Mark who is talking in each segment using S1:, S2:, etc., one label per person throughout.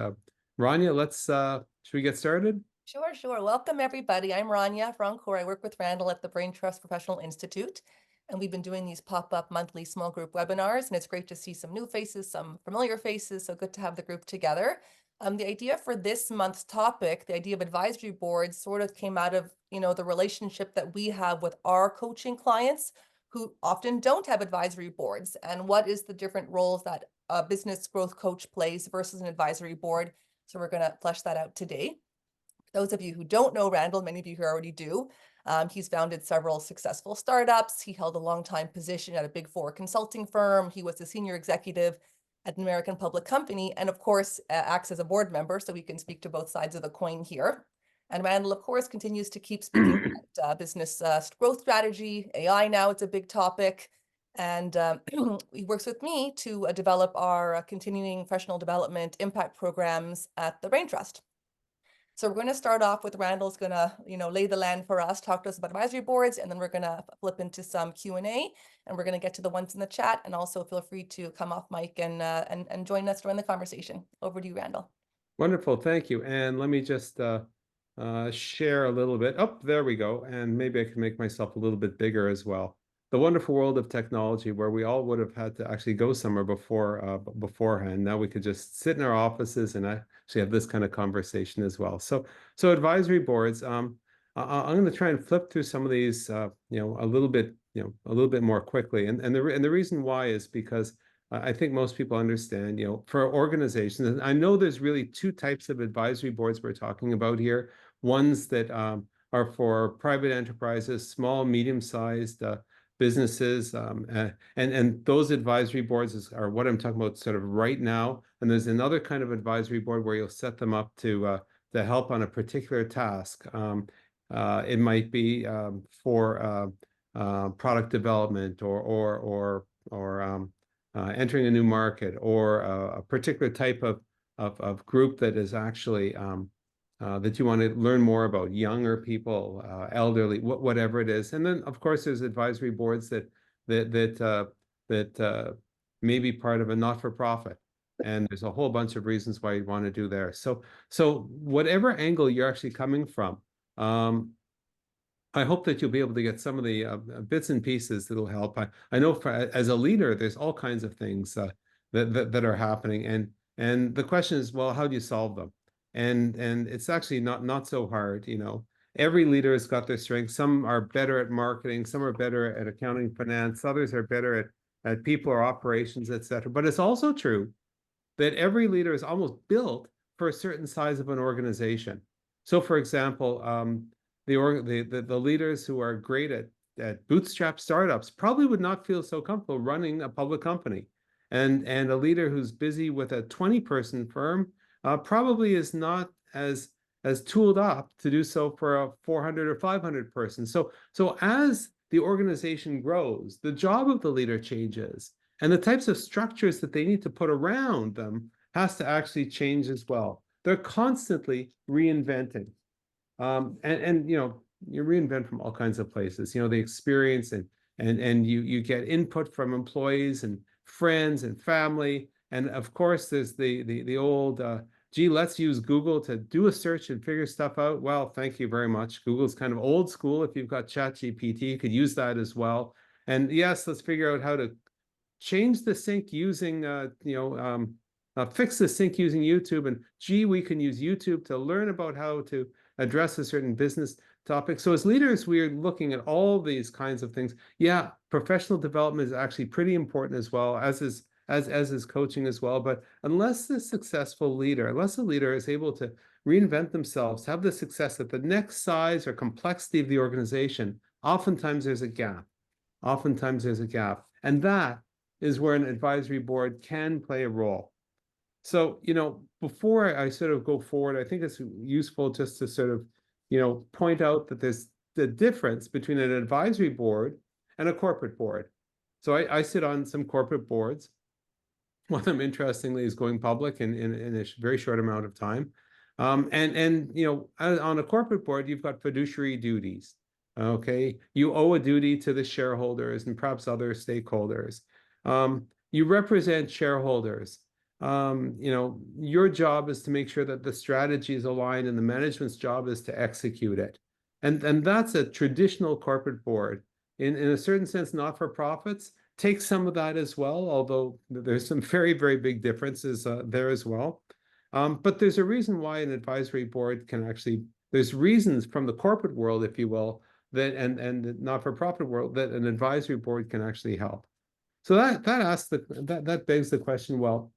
S1: Uh, Rania, should we get started?
S2: Sure, sure. Welcome, everybody. I'm Rania Francoeur. I work with Randall at the Brain Trust Professional Institute, and we've been doing these pop-up monthly small group webinars, and it's great to see some new faces, some familiar faces, so good to have the group together. The idea for this month's topic, the idea of advisory boards, sort of came out of, the relationship that we have with our coaching clients who often don't have advisory boards, and what is the different roles that a business growth coach plays versus an advisory board. So we're going to flesh that out today. Those of you who don't know Randall, many of you here already do. He's founded several successful startups. He held a long-time position at a Big Four consulting firm. He was a senior executive at an American public company, and of course, acts as a board member, so we can speak to both sides of the coin here. And Randall, of course, continues to keep speaking about business growth strategy. AI now, it's a big topic. And he works with me to develop our continuing professional development impact programs at the Brain Trust. So we're going to start off with Randall's going to, lay the land for us, talk to us about advisory boards, and then we're going to flip into some Q&A, and we're going to get to the ones in the chat. And also feel free to come off mic and join us during the conversation. Over to you, Randall.
S1: Wonderful, thank you. And let me just share a little bit. Oh, there we go. And maybe I can make myself a little bit bigger as well. The wonderful world of technology, where we all would have had to actually go somewhere beforehand. Now we could just sit in our offices and actually have this kind of conversation as well. So advisory boards. I'm going to try and flip through some of these, a little bit more quickly. And the reason why is because I think most people understand, for organizations, and I know there's really two types of advisory boards we're talking about here. Ones that are for private enterprises, small, medium-sized businesses, and those advisory boards are what I'm talking about sort of right now. And there's another kind of advisory board where you'll set them up to help on a particular task. It might be for product development or entering a new market, or a particular type of group that is actually that you want to learn more about, younger people, elderly, whatever it is. And then, of course, there's advisory boards that may be part of a not-for-profit. And there's a whole bunch of reasons why you'd want to do there. So whatever angle you're actually coming from, I hope that you'll be able to get some of the bits and pieces that'll help. I know as a leader, there's all kinds of things that are happening, and the question is, well, how do you solve them? And it's actually not so hard. Every leader has got their strengths. Some are better at marketing, some are better at accounting, finance, others are better at people or operations, etc. But it's also true that every leader is almost built for a certain size of an organization. So, for example, the leaders who are great at bootstrap startups probably would not feel so comfortable running a public company. And a leader who's busy with a 20-person firm probably is not as tooled up to do so for a 400 or 500 person. So as the organization grows, the job of the leader changes, and the types of structures that they need to put around them has to actually change as well. They're constantly reinventing. And you reinvent from all kinds of places. The experience, and you get input from employees and friends and family, and of course there's the old gee, let's use Google to do a search and figure stuff out. Well, thank you very much. Google's kind of old school. If you've got ChatGPT, you could use that as well. And yes, let's figure out how to change the sync using fix the sync using YouTube. And gee, we can use YouTube to learn about how to address a certain business topic. So as leaders, we're looking at all these kinds of things. Yeah, professional development is actually pretty important as well, as is coaching as well. But unless a leader is able to reinvent themselves, have the success at the next size or complexity of the organization, oftentimes there's a gap. And that is where an advisory board can play a role. So, before I sort of go forward, I think it's useful just to sort of, point out that there's the difference between an advisory board and a corporate board. So I sit on some corporate boards. One of them, interestingly, is going public in a very short amount of time. And on a corporate board, you've got fiduciary duties. Okay, you owe a duty to the shareholders and perhaps other stakeholders. You represent shareholders. you know, your job is to make sure that the strategy is aligned and the management's job is to execute it. And that's a traditional corporate board. In a certain sense, not-for-profits take some of that as well, although there's some very, very big differences there as well. But there's a reason why an advisory board can actually, there's reasons from the corporate world, if you will, that and the not-for-profit world that an advisory board can actually help. So that begs the question, well,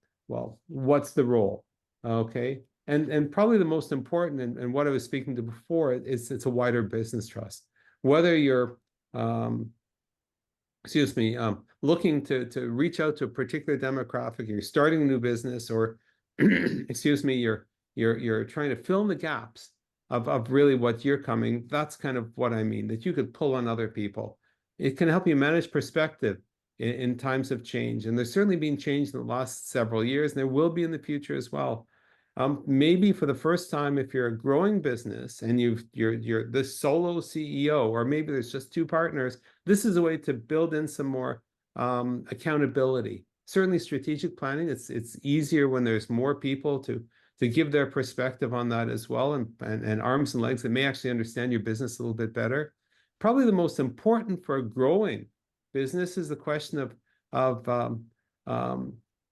S1: what's the role? Okay. And probably the most important and what I was speaking to before is it's a wider business trust. Whether you're excuse me, looking to reach out to a particular demographic, you're starting a new business, or excuse me, you're trying to fill in the gaps of really what you're coming. That's kind of what I mean, that you could pull on other people. It can help you manage perspective in times of change. And there's certainly been change in the last several years, and there will be in the future as well. Maybe for the first time, if you're a growing business and you're the solo CEO, or maybe there's just two partners, this is a way to build in some more accountability. Certainly strategic planning, it's easier when there's more people to give their perspective on that as well, and arms and legs that may actually understand your business a little bit better. Probably the most important for a growing business is the question of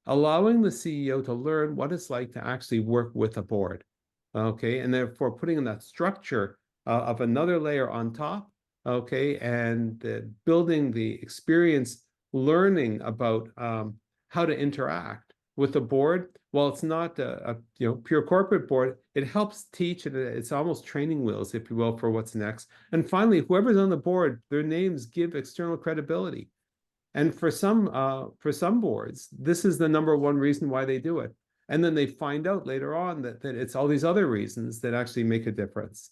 S1: allowing the CEO to learn what it's like to actually work with a board. Okay, and therefore putting in that structure of another layer on top. Okay, and building the experience, learning about how to interact with the board. While it's not a pure corporate board, it helps teach, and it's almost training wheels, if you will, for what's next. And finally, whoever's on the board, their names give external credibility. And for some boards, this is the number one reason why they do it. And then they find out later on that it's all these other reasons that actually make a difference.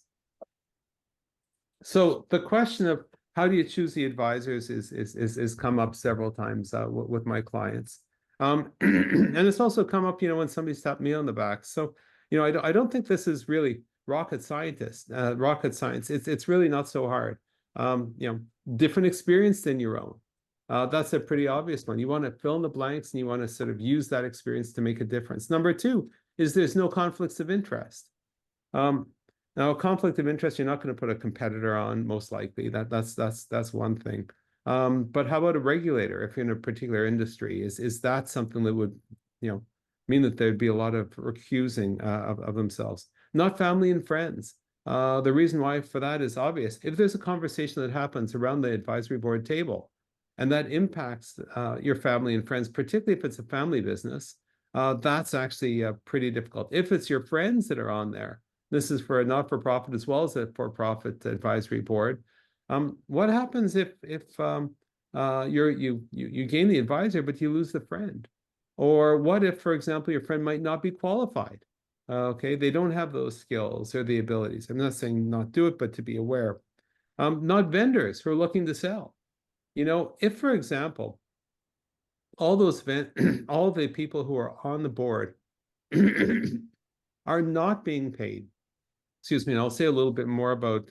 S1: So the question of how do you choose the advisors is come up several times with my clients. And it's also come up, when somebody's tapped me on the back. So, I don't think this is really rocket science. It's really not so hard. Different experience than your own. That's a pretty obvious one. You want to fill in the blanks and you want to sort of use that experience to make a difference. Number two is there's no conflicts of interest. Now, a conflict of interest, you're not going to put a competitor on, most likely. That's one thing. But how about a regulator if you're in a particular industry? Is that something that would, mean that there'd be a lot of recusing of themselves? Not family and friends. The reason why for that is obvious. If there's a conversation that happens around the advisory board table, and that impacts your family and friends, particularly if it's a family business, that's actually pretty difficult. If it's your friends that are on there, this is for a not-for-profit as well as a for-profit advisory board. What happens if you gain the advisor, but you lose the friend? Or what if, for example, your friend might not be qualified? Okay, they don't have those skills or the abilities. I'm not saying not do it, but to be aware. Not vendors who are looking to sell. If, for example, all the people who are on the board are not being paid, excuse me, and I'll say a little bit more about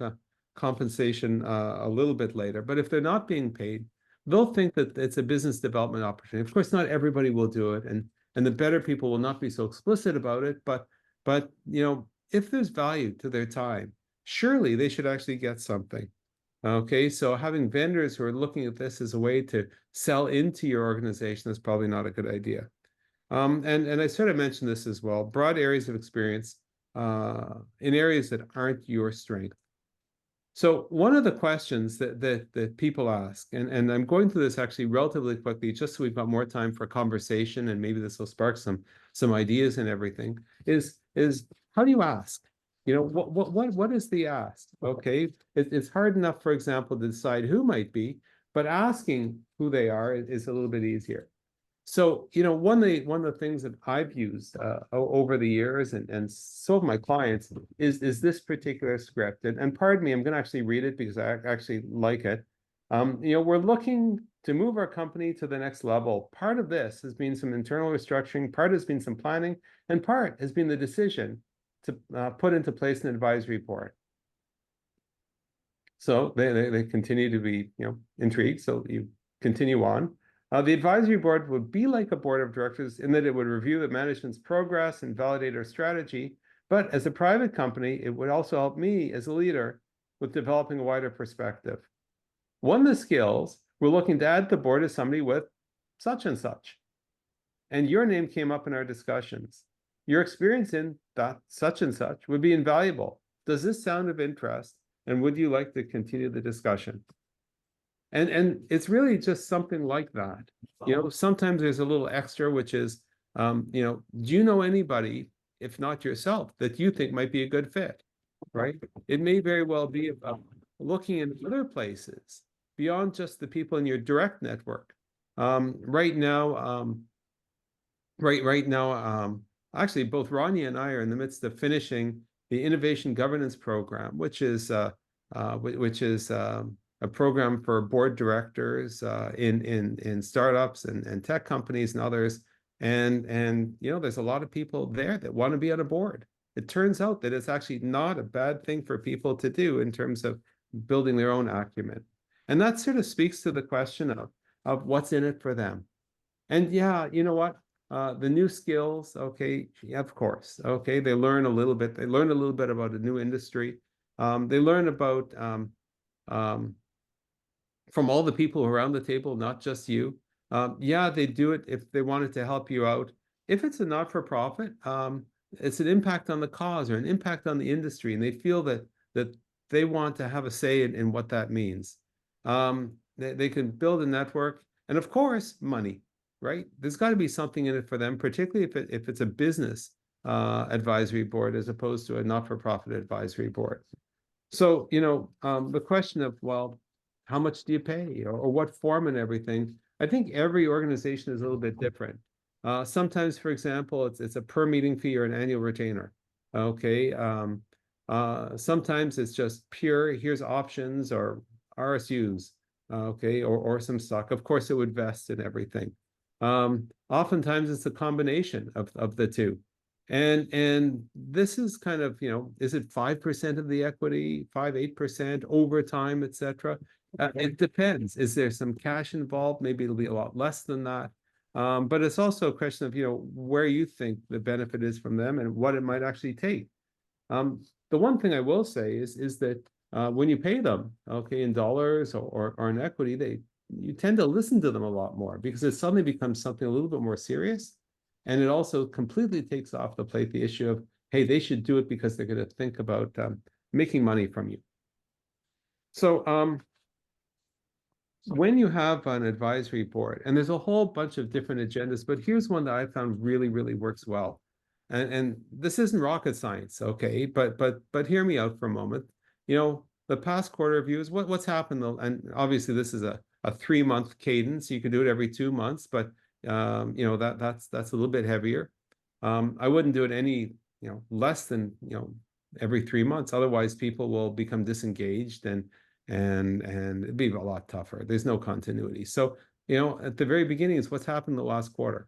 S1: compensation a little bit later, but if they're not being paid, they'll think that it's a business development opportunity. Of course, not everybody will do it, and the better people will not be so explicit about it, but if there's value to their time, surely they should actually get something. Okay, so having vendors who are looking at this as a way to sell into your organization is probably not a good idea. And I sort of mentioned this as well, broad areas of experience in areas that aren't your strength. So one of the questions that people ask, and I'm going through this actually relatively quickly, just so we've got more time for conversation, and maybe this will spark some ideas and everything, is how do you ask? What is the ask? Okay, it's hard enough, for example, to decide who might be, but asking who they are is a little bit easier. So, one of the things that I've used over the years, and so have my clients, is this particular script. And pardon me, I'm going to actually read it because I actually like it. We're looking to move our company to the next level. Part of this has been some internal restructuring, part has been some planning, and part has been the decision to put into place an advisory board. So they continue to be intrigued. So you continue on. The advisory board would be like a board of directors in that it would review the management's progress and validate our strategy. But as a private company, it would also help me as a leader with developing a wider perspective. One of the skills we're looking to add to the board is somebody with such and such. And your name came up in our discussions. Your experience in that such and such would be invaluable. Does this sound of interest? And would you like to continue the discussion? And it's really just something like that. You know, sometimes there's a little extra, which is, you know, do you know anybody, if not yourself, that you think might be a good fit, right? It may very well be about looking in other places beyond just the people in your direct network. Right now, actually, both Rania and I are in the midst of finishing the innovation governance program, which is a program for board directors in startups and tech companies and others. And you know, there's a lot of people there that want to be on a board. It turns out that it's actually not a bad thing for people to do in terms of building their own acumen. And that sort of speaks to the question of what's in it for them. And yeah, you know what? The new skills, okay, yeah, of course. Okay, they learn a little bit. They learn a little bit about a new industry. They learn about um, from all the people around the table, not just you. Yeah, they do it if they wanted to help you out. If it's a not-for-profit, it's an impact on the cause or an impact on the industry, and they feel that they want to have a say in what that means. They can build a network, and of course, money, right? There's got to be something in it for them, particularly if it's a business advisory board as opposed to a not-for-profit advisory board. So, you know, the question of, well, how much do you pay or what form and everything? I think every organization is a little bit different. Sometimes, for example, it's a per meeting fee or an annual retainer. Okay. Sometimes it's just pure, here's options or RSUs, okay, or some stock. Of course, it would vest in everything. Oftentimes it's a combination of the two. And this is kind of, you know, is it 5% of the equity, 8% over time, etc.? It depends. Is there some cash involved? Maybe it'll be a lot less than that. But it's also a question of, you know, where you think the benefit is from them and what it might actually take. The one thing I will say is that when you pay them, okay, in dollars or in equity, you tend to listen to them a lot more because it suddenly becomes something a little bit more serious. And it also completely takes off the plate the issue of, hey, they should do it because they're going to think about making money from you. So when you have an advisory board, and there's a whole bunch of different agendas, but here's one that I found really, really works well. And this isn't rocket science, okay? But hear me out for a moment. You know, the past quarter reviews, what's happened though, and obviously this is a 3-month cadence. You can do it every 2 months, but you know, that's a little bit heavier. I wouldn't do it any, you know, less than, you know, every 3 months. Otherwise, people will become disengaged and it'd be a lot tougher. There's no continuity. So, you know, at the very beginning is what's happened the last quarter.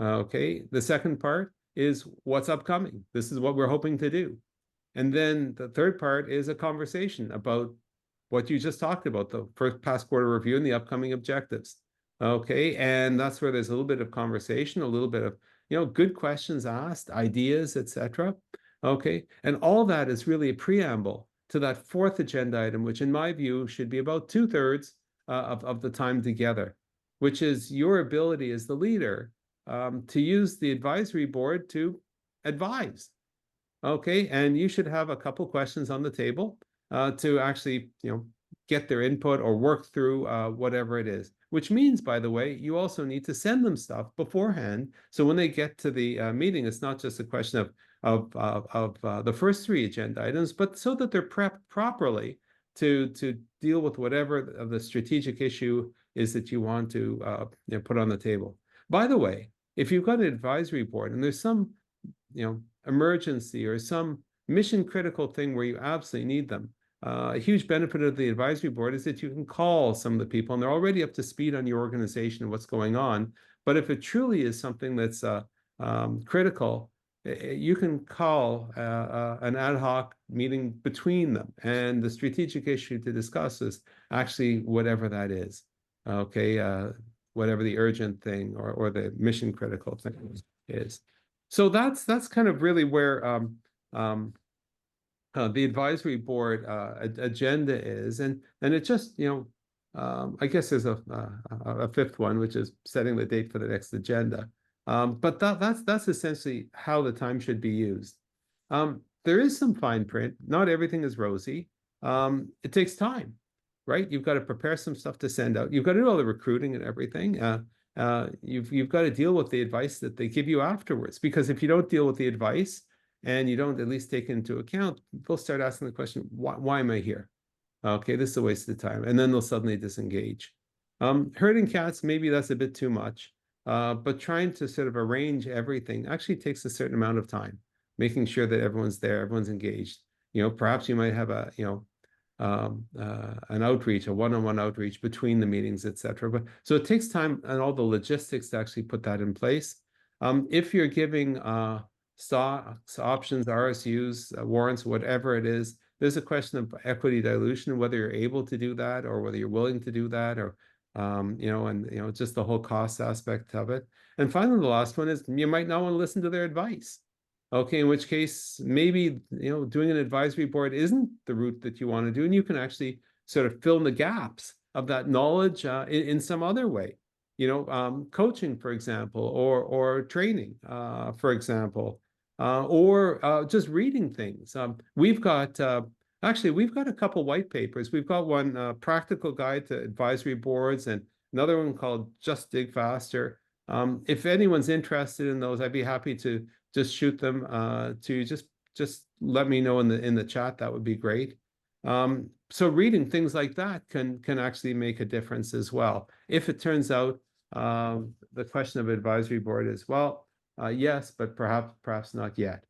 S1: Okay. The second part is what's upcoming. This is what we're hoping to do. And then the third part is a conversation about what you just talked about, the first past quarter review and the upcoming objectives. Okay. And that's where there's a little bit of conversation, a little bit of, you know, good questions asked, ideas, etc. Okay. And all that is really a preamble to that fourth agenda item, which in my view should be about 2/3 of the time together, which is your ability as the leader to use the advisory board to advise. Okay, and you should have a couple questions on the table to actually, you know, get their input or work through whatever it is. Which means, by the way, you also need to send them stuff beforehand. So when they get to the meeting, it's not just a question of the first 3 agenda items, but so that they're prepped properly to deal with whatever of the strategic issue is that you want to you know, put on the table. By the way, if you've got an advisory board and there's some, you know, emergency or some mission critical thing where you absolutely need them, a huge benefit of the advisory board is that you can call some of the people and they're already up to speed on your organization and what's going on. But if it truly is something that's critical, you can call an ad hoc meeting between them. And the strategic issue to discuss is actually whatever that is. Okay. whatever the urgent thing or the mission critical thing is. So that's kind of really where the advisory board agenda is, and it just, I guess there's a fifth one, which is setting the date for the next agenda. But that's essentially how the time should be used. There is some fine print. Not everything is rosy. It takes time, right? You've got to prepare some stuff to send out. You've got to do all the recruiting and everything. You've got to deal with the advice that they give you afterwards, because if you don't deal with the advice and you don't at least take into account, they'll start asking the question, why am I here? Okay, this is a waste of time. And then they'll suddenly disengage. Herding cats, maybe that's a bit too much, but trying to sort of arrange everything actually takes a certain amount of time, making sure that everyone's there, everyone's engaged. Perhaps you might have an outreach, a one-on-one outreach between the meetings, etc. But so it takes time and all the logistics to actually put that in place. If you're giving stocks, options, RSUs, warrants, whatever it is, there's a question of equity dilution, whether you're able to do that or whether you're willing to do that, or just the whole cost aspect of it. And finally, the last one is you might not want to listen to their advice. Okay, in which case maybe doing an advisory board isn't the route that you want to do, and you can actually sort of fill in the gaps of that knowledge in some other way. Coaching, for example, or training, for example, or just reading things. We've got a couple white papers. We've got one practical guide to advisory boards, and another one called Just Dig Faster. If anyone's interested in those, I'd be happy to just shoot them to just let me know in the chat. That would be great. So reading things like that can actually make a difference as well. If it turns out the question of advisory board is, well, yes, but perhaps not yet.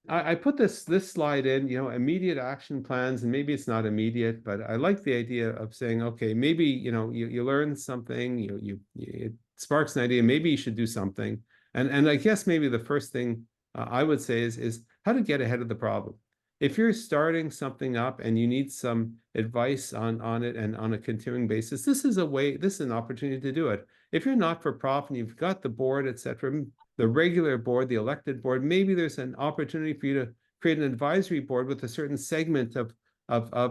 S1: I put this slide in, immediate action plans, and maybe it's not immediate, but I like the idea of saying, okay, maybe you learn something, it sparks an idea, maybe you should do something, and I guess maybe the first thing I would say is how to get ahead of the problem. If you're starting something up and you need some advice on it and on a continuing basis, this is an opportunity to do it. If you're not for profit and you've got the board, etc., the regular board, the elected board, maybe there's an opportunity for you to create an advisory board with a certain segment of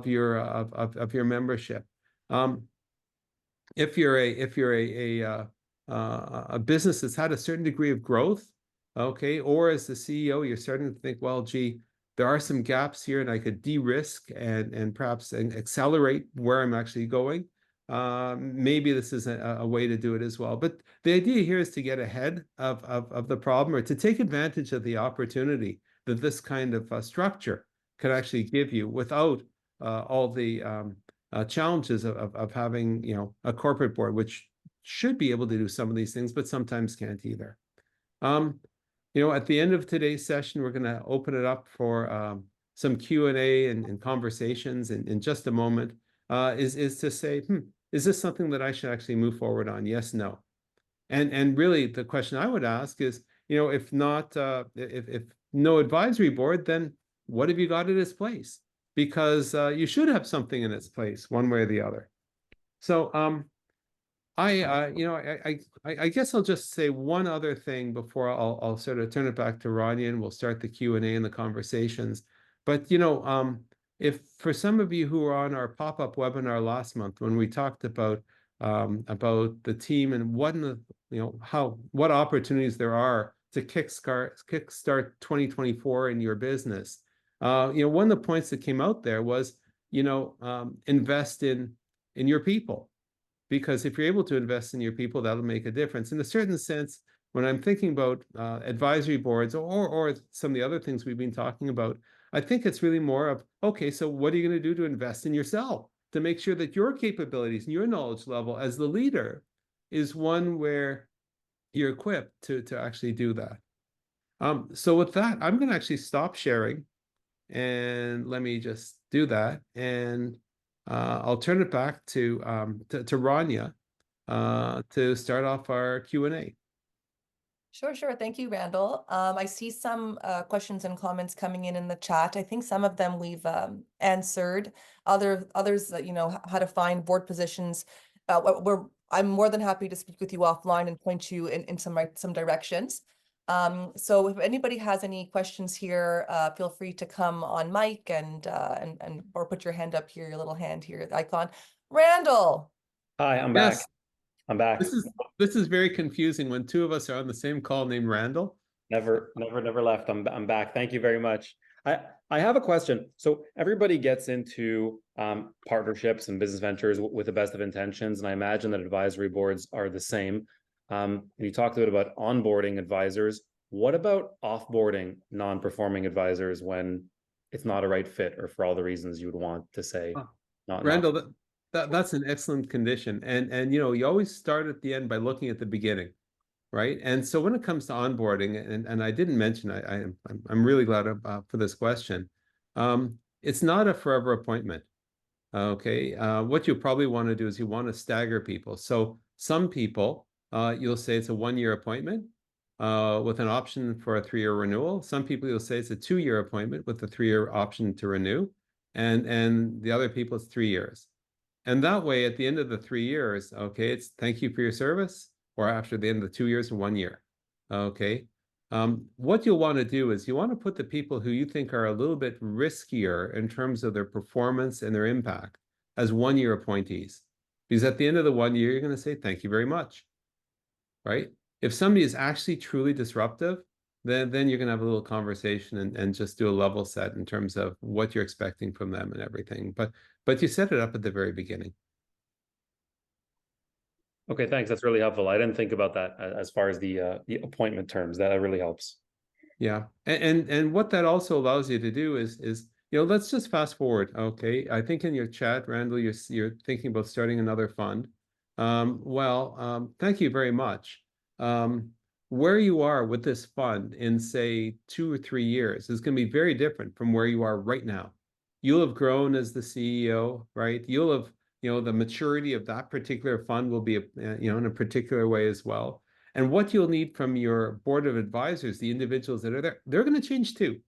S1: your membership. If you're a business that's had a certain degree of growth, okay, or as the CEO, you're starting to think, well, gee, there are some gaps here, and I could de-risk and perhaps accelerate where I'm actually going. Maybe this is a way to do it as well. But the idea here is to get ahead of the problem, or to take advantage of the opportunity that this kind of structure can actually give you without all the challenges of having a corporate board, which should be able to do some of these things, but sometimes can't either. At the end of today's session, we're going to open it up for some Q&A and conversations in just a moment. Is to say, is this something that I should actually move forward on? Yes, no. And really the question I would ask is, if not, if no advisory board, then what have you got in its place? Because you should have something in its place one way or the other. So I guess I'll just say one other thing before I'll sort of turn it back to Rania, and we'll start the Q&A and the conversations. But if for some of you who were on our pop-up webinar last month when we talked about the team and what opportunities there are to kickstart 2024 in your business, one of the points that came out there was invest in your people. Because if you're able to invest in your people, that'll make a difference. In a certain sense, when I'm thinking about advisory boards or some of the other things we've been talking about, I think it's really more of, okay, so what are you going to do to invest in yourself to make sure that your capabilities and your knowledge level as the leader is one where you're equipped to actually do that. So with that, I'm going to actually stop sharing, and let me just do that. And I'll turn it back to Rania to start off our Q&A.
S2: Sure, sure. Thank you, Randall. I see some questions and comments coming in the chat. I think some of them we've answered. Others, how to find board positions. I'm more than happy to speak with you offline and point you in some directions. So if anybody has any questions here, feel free to come on mic and or put your hand up here, your little hand here, the icon. Randall.
S3: Hi, I'm back.
S1: Yes,
S3: I'm back.
S1: this is very confusing when two of us are on the same call named Randall.
S3: Never left. I'm back. Thank you very much. I have a question. So everybody gets into partnerships and business ventures with the best of intentions, and I imagine that advisory boards are the same. You talked a bit about onboarding advisors. What about offboarding non-performing advisors when it's not a right fit, or for all the reasons you would want to say not?
S1: Randall, that's an excellent condition, and you always start at the end by looking at the beginning, right? And so when it comes to onboarding, and I didn't mention, I'm really glad for this question. It's not a forever appointment. Okay, what you probably want to do is you want to stagger people. So some people, you'll say it's a 1-year appointment with an option for a 3-year renewal. Some people you'll say it's a 2-year appointment with a 3-year option to renew, and the other people it's 3 years. And that way, at the end of the 3 years, okay, it's thank you for your service, or after the end of the 2 years and 1 year. Okay. What you'll want to do is you want to put the people who you think are a little bit riskier in terms of their performance and their impact as 1-year appointees. Because at the end of the 1 year, you're going to say, thank you very much. Right? If somebody is actually truly disruptive, then you're going to have a little conversation and just do a level set in terms of what you're expecting from them and everything. But you set it up at the very beginning.
S3: Okay, thanks. That's really helpful. I didn't think about that as far as the appointment terms. That really helps.
S1: Yeah, and what that also allows you to do is let's just fast forward. Okay, I think in your chat, Randall, you're thinking about starting another fund. Thank you very much. Where you are with this fund in, say, 2 or 3 years is going to be very different from where you are right now. You'll have grown as the CEO, right? You'll have, the maturity of that particular fund will be, in a particular way as well. And what you'll need from your board of advisors, the individuals that are there, they're going to change too.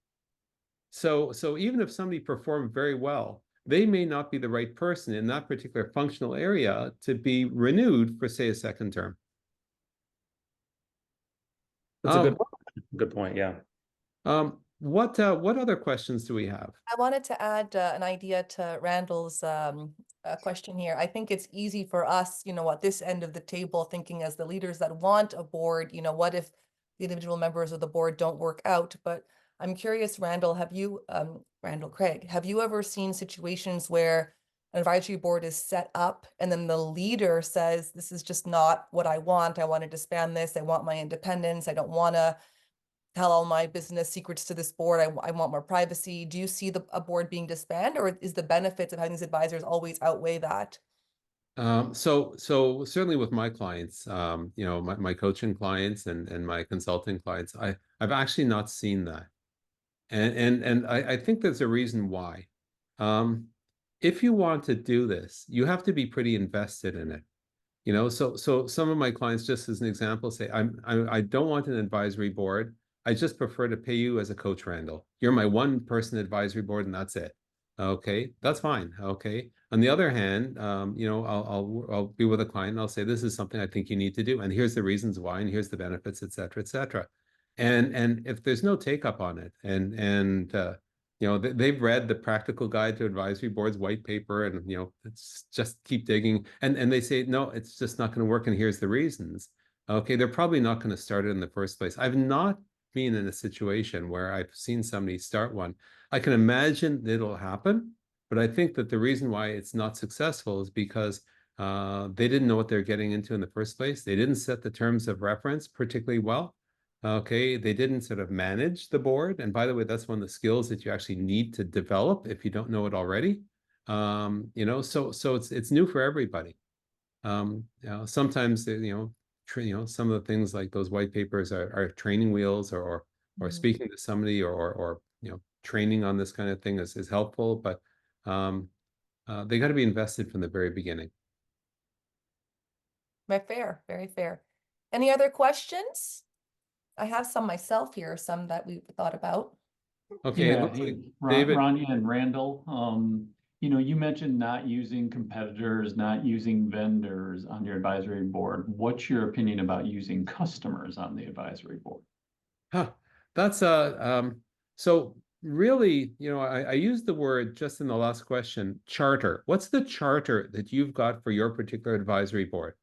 S1: So even if somebody performed very well, they may not be the right person in that particular functional area to be renewed for, say, a second term.
S3: That's a good point. Yeah.
S1: What other questions do we have?
S2: I wanted to add an idea to Randall's question here. I think it's easy for us, at this end of the table, thinking as the leaders that want a board, what if the individual members of the board don't work out? But I'm curious, Randall, Randall Craig, have you ever seen situations where an advisory board is set up and then the leader says, this is just not what I want. I want to disband this. I want my independence. I don't want to tell all my business secrets to this board. I want more privacy. Do you see a board being disbanded, or is the benefits of having these advisors always outweigh that?
S1: So certainly with my clients, my coaching clients and my consulting clients, I've actually not seen that. And I think there's a reason why. If you want to do this, you have to be pretty invested in it. So some of my clients, just as an example, say, I don't want an advisory board. I just prefer to pay you as a coach, Randall. You're my one-person advisory board, and that's it. Okay, that's fine. Okay. On the other hand, I'll be with a client and I'll say, this is something I think you need to do, and here's the reasons why, and here's the benefits, et cetera, et cetera. And if there's no take up on it, and they've read the Practical Guide to Advisory Boards white paper, and it's just keep digging, and they say, no, it's just not going to work, and here's the reasons. Okay, they're probably not going to start it in the first place. I've not been in a situation where I've seen somebody start one. I can imagine it'll happen, but I think that the reason why it's not successful is because they didn't know what they're getting into in the first place. They didn't set the terms of reference particularly well. Okay, they didn't sort of manage the board. And by the way, that's one of the skills that you actually need to develop if you don't know it already. So it's new for everybody. Sometimes some of the things like those white papers are training wheels, or speaking to somebody, or training on this kind of thing is helpful, but they got to be invested from the very beginning.
S2: Very fair, very fair. Any other questions? I have some myself here, some that we thought about.
S1: Okay, it
S4: Yeah,
S1: looks
S4: hey,
S1: like David.
S4: Rania and Randall, you know, you mentioned not using competitors, not using vendors on your advisory board. What's your opinion about using customers on the advisory board?
S1: Huh, that's so really, you know, I used the word just in the last question, charter. What's the charter that you've got for your particular advisory board?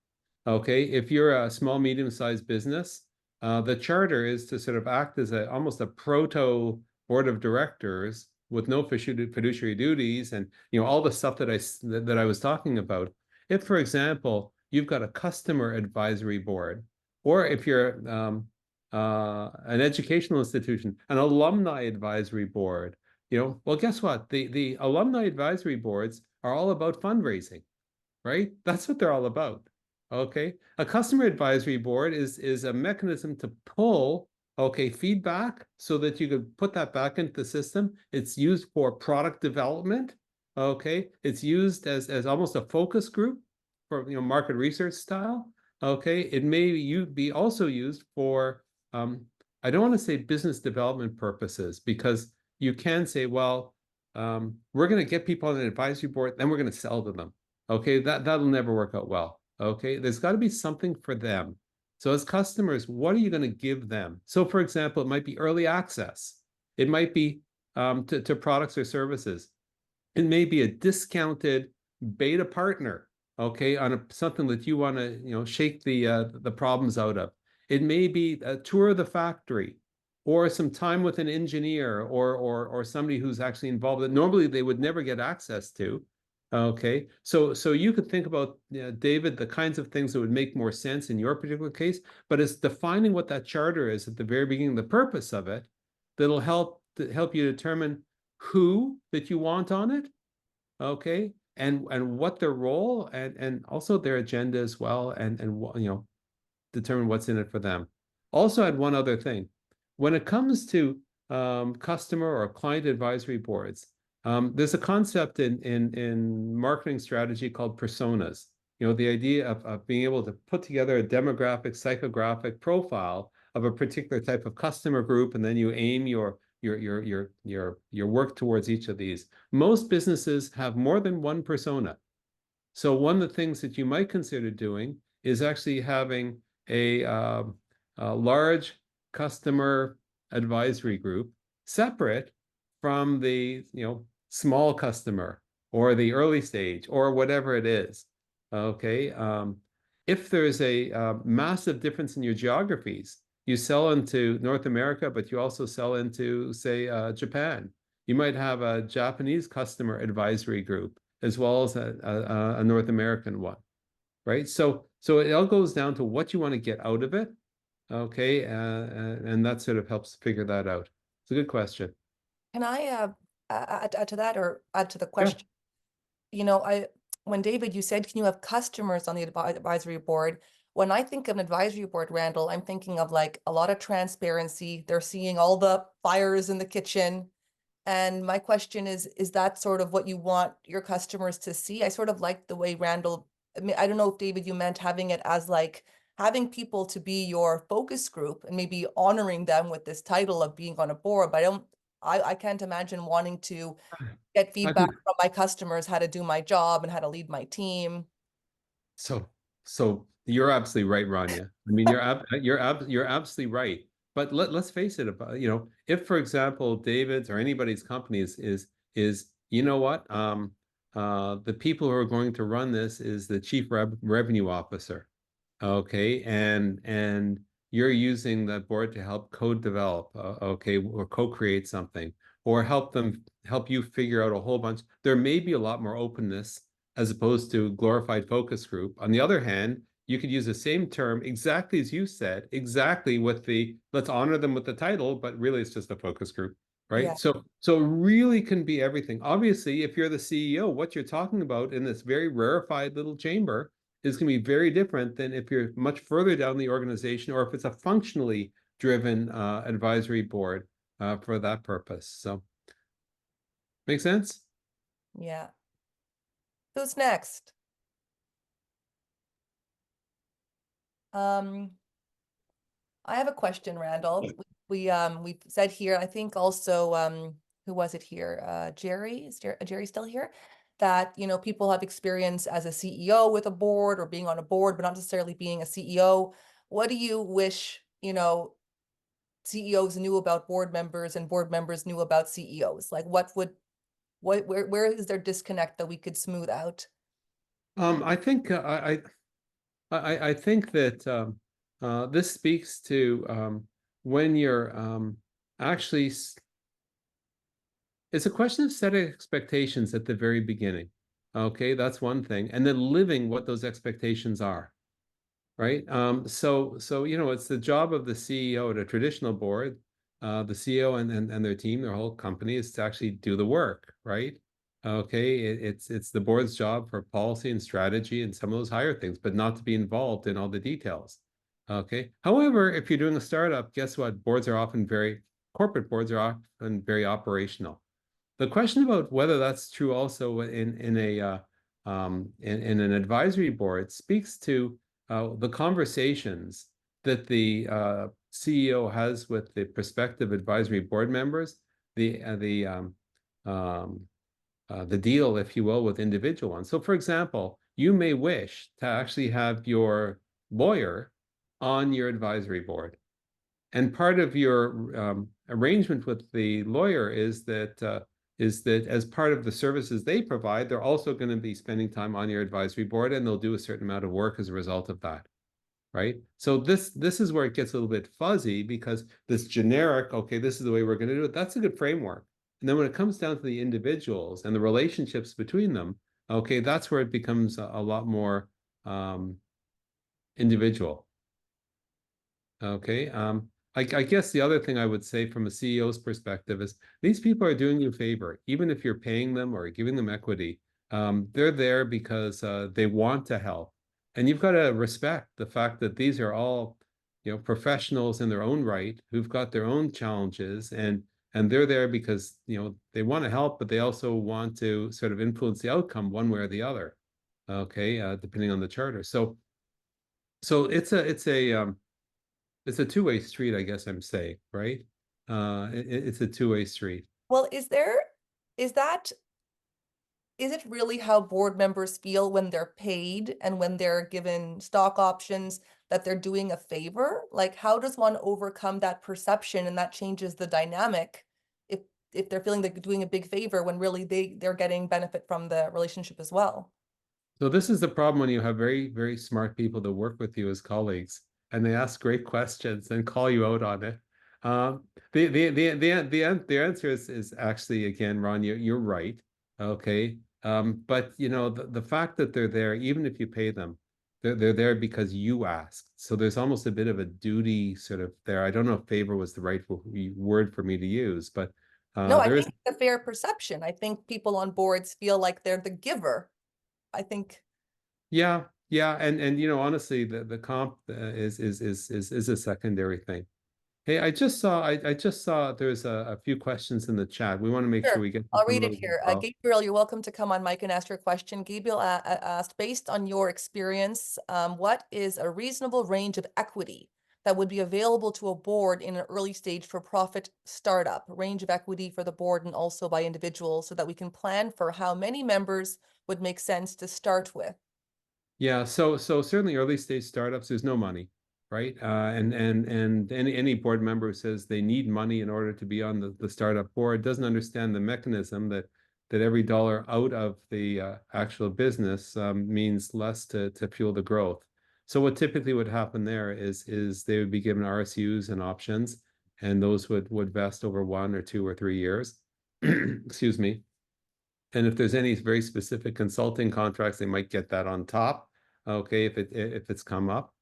S1: Okay, if you're a small, medium-sized business, the charter is to sort of act as almost a proto board of directors with no fiduciary duties and, you know, all the stuff that I was talking about. If, for example, you've got a customer advisory board, or if you're an educational institution, an alumni advisory board, you know, well, guess what? The alumni advisory boards are all about fundraising, right? That's what they're all about. Okay. A customer advisory board is a mechanism to pull, okay, feedback so that you could put that back into the system. It's used for product development. Okay. It's used as almost a focus group for, you know, market research style. Okay. It may be also used for, I don't want to say business development purposes, because you can say, well, we're going to get people on an advisory board, then we're going to sell to them. Okay, that'll never work out well. Okay, there's got to be something for them. So as customers, what are you going to give them? So for example, it might be early access. It might be to products or services. It may be a discounted beta partner, okay, on something that you want to, you know, shake the problems out of. It may be a tour of the factory, or some time with an engineer, or somebody who's actually involved that normally they would never get access to. Okay, so you could think about, David, the kinds of things that would make more sense in your particular case, but it's defining what that charter is at the very beginning, the purpose of it, that'll help you determine who that you want on it, okay, and what their role and also their agenda as well, and you know, determine what's in it for them. Also, add one other thing. When it comes to customer or client advisory boards, there's a concept in marketing strategy called personas. You know, the idea of being able to put together a demographic, psychographic profile of a particular type of customer group, and then you aim your work towards each of these. Most businesses have more than one persona. So one of the things that you might consider doing is actually having a large customer advisory group separate from the, you know, small customer or the early stage or whatever it is. Okay. If there's a massive difference in your geographies, you sell into North America, but you also sell into, say, Japan. You might have a Japanese customer advisory group as well as a North American one, right? So it all goes down to what you want to get out of it, okay? And that sort of helps figure that out. It's a good question.
S2: Can I add to that, or add to the
S1: Yeah.
S2: question? You know, when David, you said, can you have customers on the advisory board? When I think of an advisory board, Randall, I'm thinking of like a lot of transparency. They're seeing all the fires in the kitchen. And my question is that sort of what you want your customers to see? I sort of like the way Randall, I mean, I don't know if David, you meant having it as like having people to be your focus group and maybe honoring them with this title of being on a board, but I can't imagine wanting to get
S1: I
S2: feedback
S1: think
S2: from my customers, how to do my job and how to lead my team.
S1: so. So you're absolutely right, Rania. I mean, you're absolutely right. But let's face it, you know, if, for example, David's or anybody's company is you know what, the people who are going to run this is the chief revenue officer, okay, and you're using the board to help co-develop, okay, or co-create something, or help you figure out a whole bunch. There may be a lot more openness as opposed to glorified focus group. On the other hand, you could use the same term exactly as you said, exactly with the let's honor them with the title, but really it's just a focus group, right?
S2: Yeah.
S1: So really can be everything. Obviously, if you're the CEO, what you're talking about in this very rarefied little chamber is going to be very different than if you're much further down the organization, or if it's a functionally driven advisory board for that purpose. So, make sense?
S2: Yeah. Who's next? I have a question, Randall. We've said here, I think also, who was it here? Jerry, is Jerry still here? That, you know, people have experience as a CEO with a board or being on a board, but not necessarily being a CEO. What do you wish, you know, CEOs knew about board members and board members knew about CEOs? Like where is there disconnect that we could smooth out?
S1: I think I think that this speaks to when you're actually it's a question of setting expectations at the very beginning. Okay, that's one thing, and then living what those expectations are, right? So you know, it's the job of the CEO at a traditional board, the CEO and their team, their whole company, is to actually do the work, right? Okay, it's the board's job for policy and strategy and some of those higher things, but not to be involved in all the details. Okay. However, if you're doing a startup, guess what? Corporate boards are often very operational. The question about whether that's true also in an advisory board speaks to the conversations that the CEO has with the prospective advisory board members, the deal, if you will, with individual ones. So, for example, you may wish to actually have your lawyer on your advisory board, and part of your arrangement with the lawyer is that as part of the services they provide, they're also going to be spending time on your advisory board, and they'll do a certain amount of work as a result of that, right? So this is where it gets a little bit fuzzy, because this generic, okay, this is the way we're going to do it, that's a good framework. And then when it comes down to the individuals and the relationships between them, okay, that's where it becomes a lot more individual. Okay. I guess the other thing I would say from a CEO's perspective is these people are doing you a favor, even if you're paying them or giving them equity. They're there because they want to help. And you've got to respect the fact that these are all, you know, professionals in their own right who've got their own challenges, and they're there because, you know, they want to help, but they also want to sort of influence the outcome one way or the other. Okay, depending on the charter. So it's a two-way street, I guess I'm saying, right? It's a two-way street.
S2: Well, is it really how board members feel when they're paid and when they're given stock options, that they're doing a favor? Like, how does one overcome that perception, and that changes the dynamic if they're feeling they're doing a big favor when really they're getting benefit from the relationship as well?
S1: So this is the problem when you have very, very smart people that work with you as colleagues, and they ask great questions and call you out on it. The answer is actually, again, Ron, you're right. Okay. But you know, the fact that they're there, even if you pay them, they're there because you asked. So there's almost a bit of a duty sort of there. I don't know if favor was the right word for me to use, but
S2: No, I
S1: there is.
S2: think it's a fair perception. I think people on boards feel like they're the giver. I think.
S1: Yeah, yeah, and you know, honestly, the comp is a secondary thing. Hey, I just saw there's a few questions in the chat. We want to make sure
S2: Sure,
S1: we get to
S2: I'll
S1: some
S2: read
S1: of
S2: it
S1: those as
S2: here.
S1: well.
S2: Gabriel, you're welcome to come on mic and ask your question. Gabriel asked, based on your experience, what is a reasonable range of equity that would be available to a board in an early stage for profit startup? Range of equity for the board and also by individuals, so that we can plan for how many members would make sense to start with.
S1: Yeah, so certainly early stage startups, there's no money, right? And any board member who says they need money in order to be on the startup board doesn't understand the mechanism that every dollar out of the actual business means less to fuel the growth. So what typically would happen there is they would be given RSUs and options, and those would vest over 1 or 2 or 3 years. Excuse me. And if there's any very specific consulting contracts, they might get that on top. Okay, if it's come up.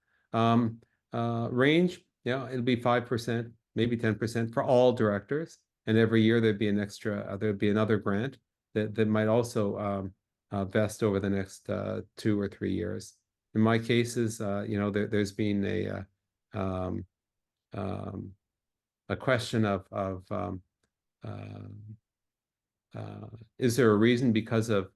S1: Range, yeah, it'll be 5%, maybe 10% for all directors. And every year there'd be another grant that might also vest over the next 2 or 3 years. In my cases, you know, there's been a question of is there a reason because of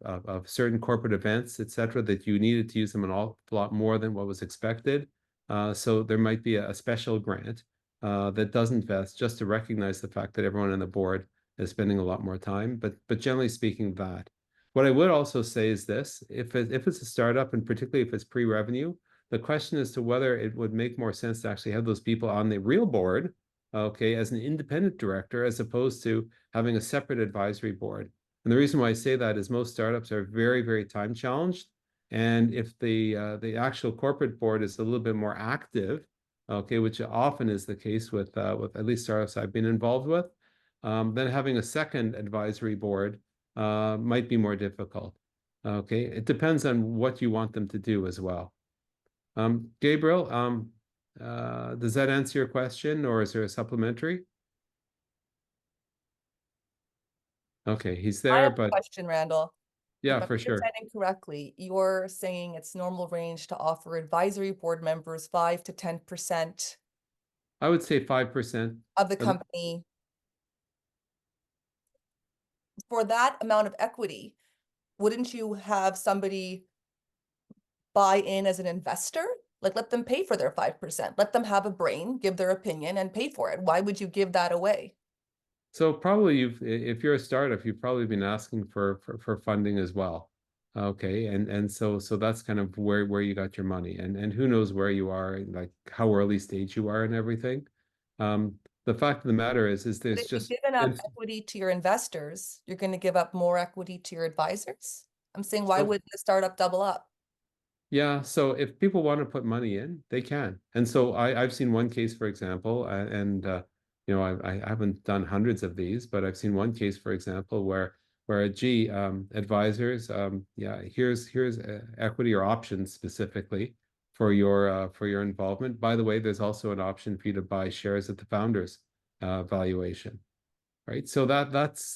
S1: certain corporate events, et cetera, that you needed to use them an awful lot more than what was expected? So there might be a special grant that doesn't vest, just to recognize the fact that everyone on the board is spending a lot more time. But generally speaking, that. What I would also say is this: if it's a startup, and particularly if it's pre-revenue, the question as to whether it would make more sense to actually have those people on the real board, okay, as an independent director, as opposed to having a separate advisory board. And the reason why I say that is most startups are very, very time challenged. And if the actual corporate board is a little bit more active, okay, which often is the case with at least startups I've been involved with, then having a second advisory board might be more difficult. Okay, it depends on what you want them to do as well. Gabriel, does that answer your question, or is there a supplementary? Okay, he's
S2: I
S1: there,
S2: have a
S1: but
S2: question, Randall.
S1: yeah,
S2: If I'm
S1: for sure.
S2: understanding correctly, you're saying it's normal range to offer advisory board members 5 to 10%
S1: I would say 5%.
S2: of the company. For that amount of equity, wouldn't you have somebody buy in as an investor? Like, let them pay for their 5%. Let them have a brain, give their opinion, and pay for it. Why would you give that away?
S1: So probably if you're a startup, you've probably been asking for funding as well. Okay, and so that's kind of where you got your money, and who knows where you are, like how early stage you are and everything. The fact of the matter is there's
S2: If you
S1: just
S2: give enough equity to your investors, you're going to give up more equity to your advisors. I'm saying, why
S1: so,
S2: wouldn't the startup double up?
S1: yeah. So if people want to put money in, they can. And so I've seen one case, for example, and you know, I haven't done hundreds of these, but I've seen one case, for example, where gee, advisors, yeah, here's equity or options specifically for your involvement. By the way, there's also an option for you to buy shares at the founders valuation, right? So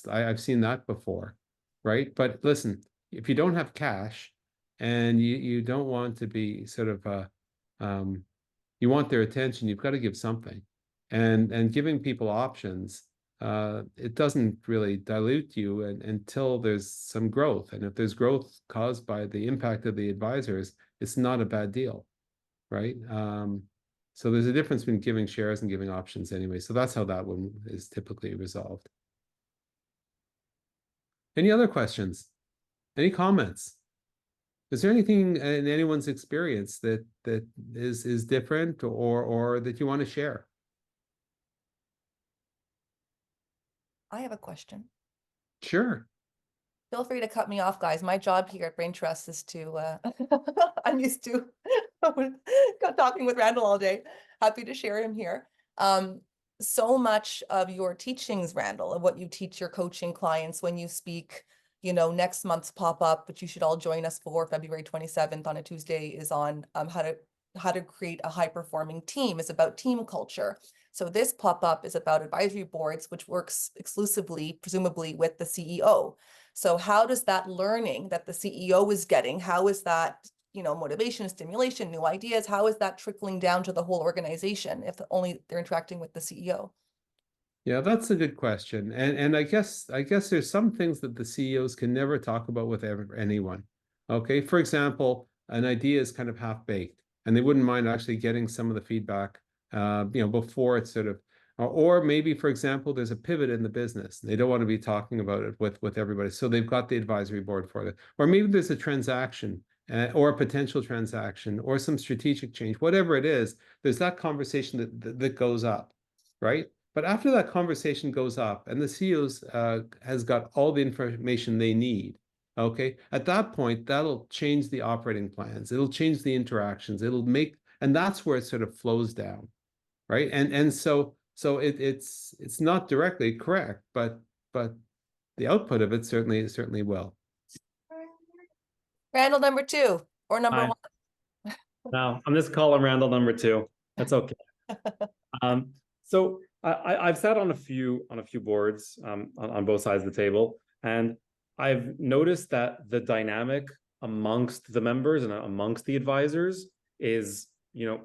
S1: I've seen that before, right? But listen, if you don't have cash and you don't want to be sort of you want their attention, you've got to give something. And giving people options, it doesn't really dilute you until there's some growth. And if there's growth caused by the impact of the advisors, it's not a bad deal, right? So there's a difference between giving shares and giving options anyway. So that's how that one is typically resolved. Any other questions? Any comments? Is there anything in anyone's experience that is different or that you want to share?
S2: I have a question.
S1: Sure.
S2: Feel free to cut me off, guys. My job here at Brain Trust is to, I'm used to talking with Randall all day. Happy to share him here. So much of your teachings, Randall, of what you teach your coaching clients when you speak, you know, next month's pop-up, which you should all join us for February 27th on a Tuesday, is on how to create a high-performing team. It's about team culture. So this pop-up is about advisory boards, which works exclusively, presumably, with the CEO. So how does that learning that the CEO is getting, how is that, you know, motivation, stimulation, new ideas, how is that trickling down to the whole organization if only they're interacting with the CEO?
S1: Yeah, that's a good question. And I guess there's some things that the CEOs can never talk about with anyone. Okay, for example, an idea is kind of half-baked, and they wouldn't mind actually getting some of the feedback, you know, before it's sort of, or maybe, for example, there's a pivot in the business. They don't want to be talking about it with everybody, so they've got the advisory board for it. Or maybe there's a transaction, or a potential transaction, or some strategic change, whatever it is. There's that conversation that goes up, right? But after that conversation goes up and the CEOs has got all the information they need, okay, at that point, that'll change the operating plans. It'll change the interactions. It'll make, and that's where it sort of flows down, right? And so it's not directly correct, but the output of it certainly will.
S2: Randall number 2 or number
S3: Hi.
S2: 1?
S3: Now, I'm just calling Randall number 2. That's okay. So I've sat on a few boards on both sides of the table, and I've noticed that the dynamic amongst the members and amongst the advisors is, you know,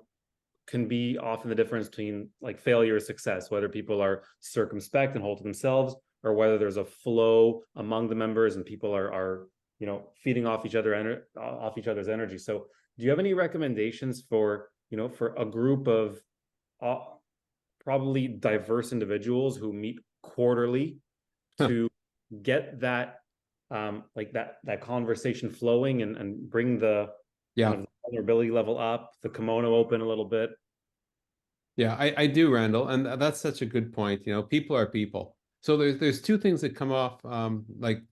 S3: can be often the difference between like failure or success, whether people are circumspect and hold to themselves, or whether there's a flow among the members and people are you know, feeding off each other's energy. So do you have any recommendations for, for a group of probably diverse individuals who meet quarterly to get that like that conversation flowing and bring the
S1: Yeah.
S3: kind of vulnerability level up, the kimono open a little bit.
S1: Yeah, I do, Randall, and that's such a good point. People are people. So there's two things that come off like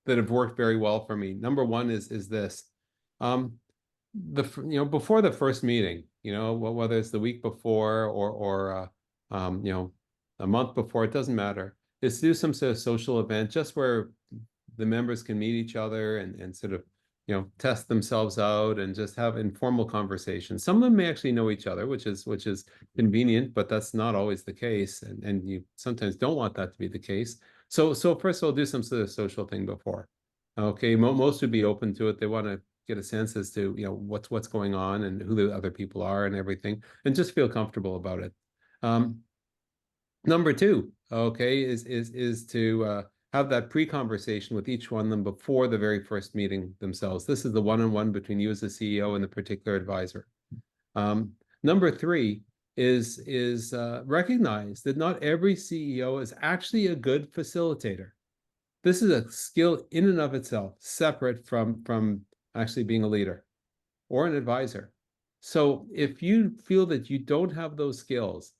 S1: that have worked very well for me. Number one is this. Before the first meeting, whether it's the week before or a month before, it doesn't matter. Is do some sort of social event just where the members can meet each other and sort of test themselves out and just have informal conversations. Some of them may actually know each other, which is convenient, but that's not always the case, and you sometimes don't want that to be the case. So first of all, do some sort of social thing before. Okay, most would be open to it. They want to get a sense as to what's going on and who the other people are and everything, and just feel comfortable about it. Number two, okay, is to have that pre-conversation with each one of them before the very first meeting themselves. This is the one-on-one between you as the CEO and the particular advisor. Number three is recognize that not every CEO is actually a good facilitator. This is a skill in and of itself, separate from actually being a leader or an advisor. So if you feel that you don't have those skills,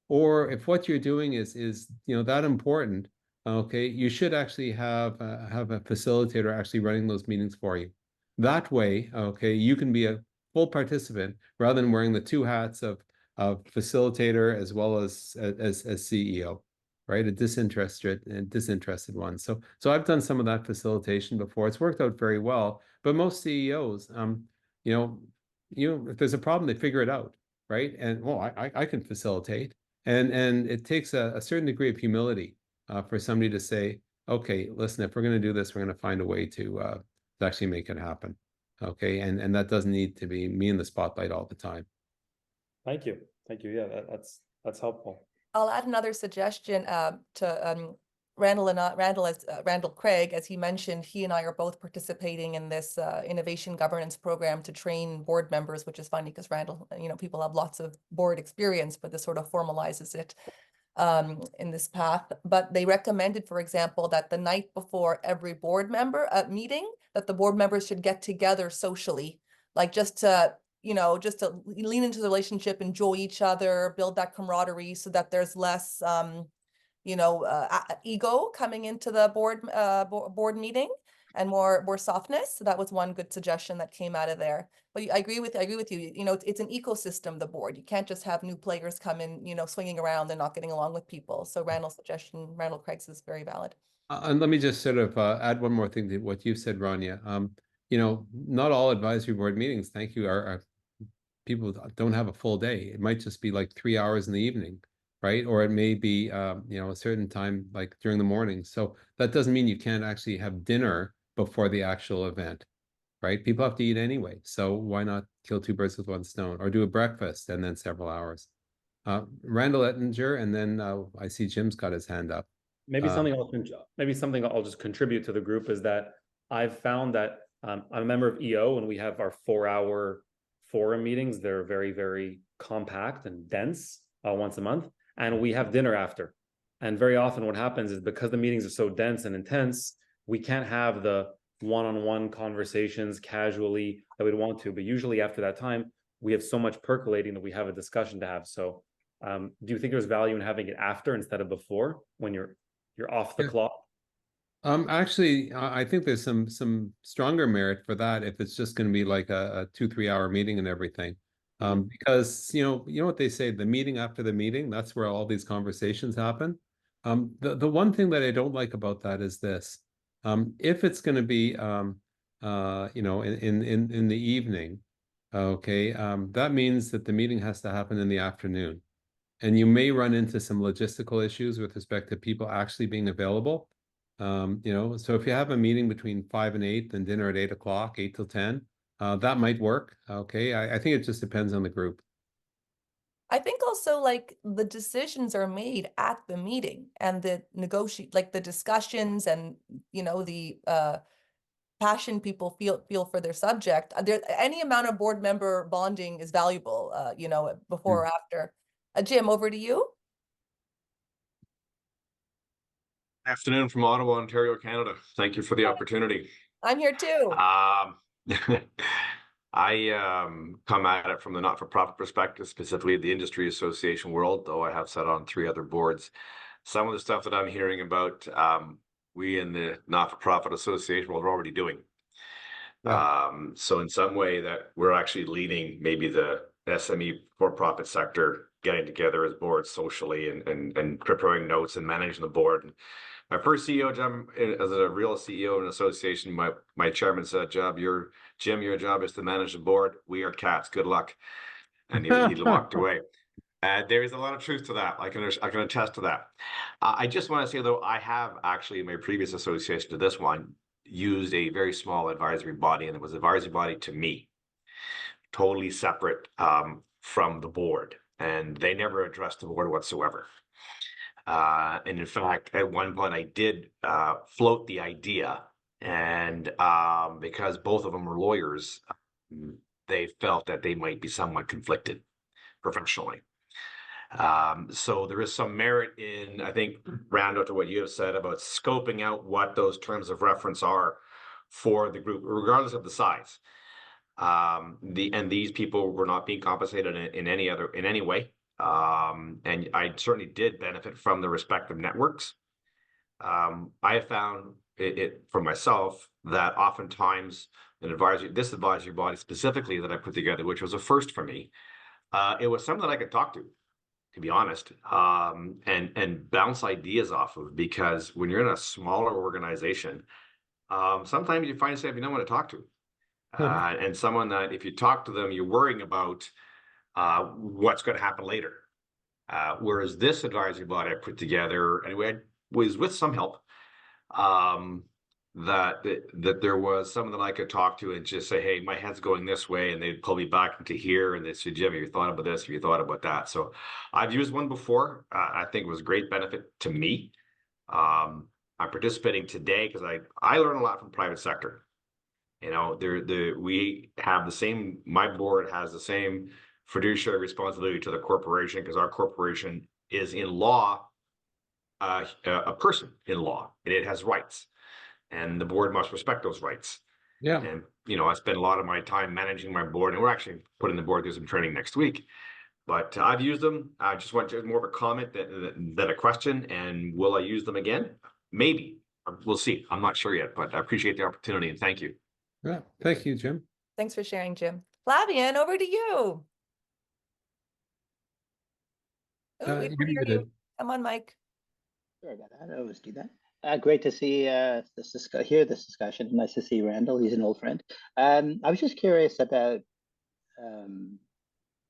S1: or if what you're doing is that important, okay, you should actually have a facilitator actually running those meetings for you. That way, okay, you can be a full participant rather than wearing the two hats of facilitator as well as CEO, right? A disinterested one. So I've done some of that facilitation before. It's worked out very well. But most CEOs, if there's a problem, they figure it out, right? And well, I can facilitate. And it takes a certain degree of humility for somebody to say, okay, listen, if we're going to do this, we're going to find a way to actually make it happen. Okay, and that doesn't need to be me in the spotlight all the time.
S3: Thank you. Yeah, that's helpful.
S2: I'll add another suggestion to Randall Craig, as he mentioned. He and I are both participating in this innovation governance program to train board members, which is funny because Randall, people have lots of board experience, but this sort of formalizes it in this path. But they recommended, for example, that the night before every board member meeting, that the board members should get together socially, like just to lean into the relationship, enjoy each other, build that camaraderie so that there's less, ego coming into the board meeting and more softness. So that was one good suggestion that came out of there. But I agree with you. It's an ecosystem, the board. You can't just have new players come in, swinging around and not getting along with people. So Randall Craig's is very valid.
S1: And let me just sort of add one more thing to what you said, Rania. Not all advisory board meetings, thank you, are people don't have a full day. It might just be like 3 hours in the evening, right? Or it may be, a certain time, like during the morning. So that doesn't mean you can't actually have dinner before the actual event, right? People have to eat anyway. So why not kill two birds with one stone, or do a breakfast and then several hours? Randall Ettinger, and then I see Jim's got his hand up.
S3: Maybe something I'll just contribute to the group is that I've found that I'm a member of EO, and we have our 4-hour forum meetings. They're very, very compact and dense once a month, and we have dinner after. And very often what happens is, because the meetings are so dense and intense, we can't have the one-on-one conversations casually that we'd want to. But usually after that time, we have so much percolating that we have a discussion to have. So do you think there's value in having it after instead of before, when you're off the clock?
S1: Actually, I think there's some stronger merit for that if it's just going to be like a 2-3 hour meeting and everything. Because you know what they say, the meeting after the meeting, that's where all these conversations happen. The one thing that I don't like about that is this. If it's going to be in the evening, okay, that means that the meeting has to happen in the afternoon. And you may run into some logistical issues with respect to people actually being available. So if you have a meeting between 5 and 8, then dinner at 8 o'clock, 8 till 10, that might work. Okay. I think it just depends on the group.
S2: I think also, like, the decisions are made at the meeting, and the discussions and, the passion people feel for their subject. There, any amount of board member bonding is valuable, you know, before or after. Jim, over to you.
S5: Afternoon from Ottawa, Ontario, Canada. Thank you for the opportunity.
S2: I'm here too.
S5: I come at it from the not-for-profit perspective, specifically the industry association world, though I have sat on 3 other boards. Some of the stuff that I'm hearing about, we in the not-for-profit association world are already doing. So in some way that we're actually leading maybe the SME for-profit sector, getting together as boards socially and preparing notes and managing the board. My first CEO job as a real CEO in an association, my chairman said, Jim, your job is to manage the board. We are cats. Good luck. And he walked away. There is a lot of truth to that. I can attest to that. I just want to say, though, I have actually in my previous association to this one used a very small advisory body, and it was an advisory body to me, totally separate from the board, and they never addressed the board whatsoever. And in fact, at one point I did float the idea, and because both of them were lawyers, they felt that they might be somewhat conflicted professionally. So there is some merit in, I think, Randall, to what you have said about scoping out what those terms of reference are for the group, regardless of the size. And these people were not being compensated in any way. And I certainly did benefit from the respective networks. I have found it for myself that oftentimes this advisory body specifically that I put together, which was a first for me, it was someone that I could talk to be honest, and bounce ideas off of, because when you're in a smaller organization, sometimes you find yourself you don't want to talk to. And someone that if you talk to them, you're worrying about what's going to happen later. Whereas this advisory body I put together, and was with some help, that there was someone that I could talk to and just say, hey, my head's going this way, and they'd pull me back into here, and they said, Jim, have you thought about this? Have you thought about that? So I've used one before. I think it was a great benefit to me. I'm participating today because I learn a lot from private sector. You know, we have the same, my board has the same fiduciary responsibility to the corporation, because our corporation is in law, a person in law, and it has rights, and the board must respect those rights.
S1: Yeah.
S5: And, you know, I spend a lot of my time managing my board, and we're actually putting the board through some training next week. But I've used them. I just want more of a comment than a question. And will I use them again? Maybe. We'll see. I'm not sure yet, but I appreciate the opportunity, and thank you.
S1: Yeah. Thank you, Jim.
S2: Thanks for sharing, Jim. Flavian, over to you. Oh, we
S1: You're
S2: can hear you.
S1: muted.
S2: Come on, Mike.
S6: Sorry about that. I always do that. Great to see this discussion. Nice to see Randall. He's an old friend. I was just curious about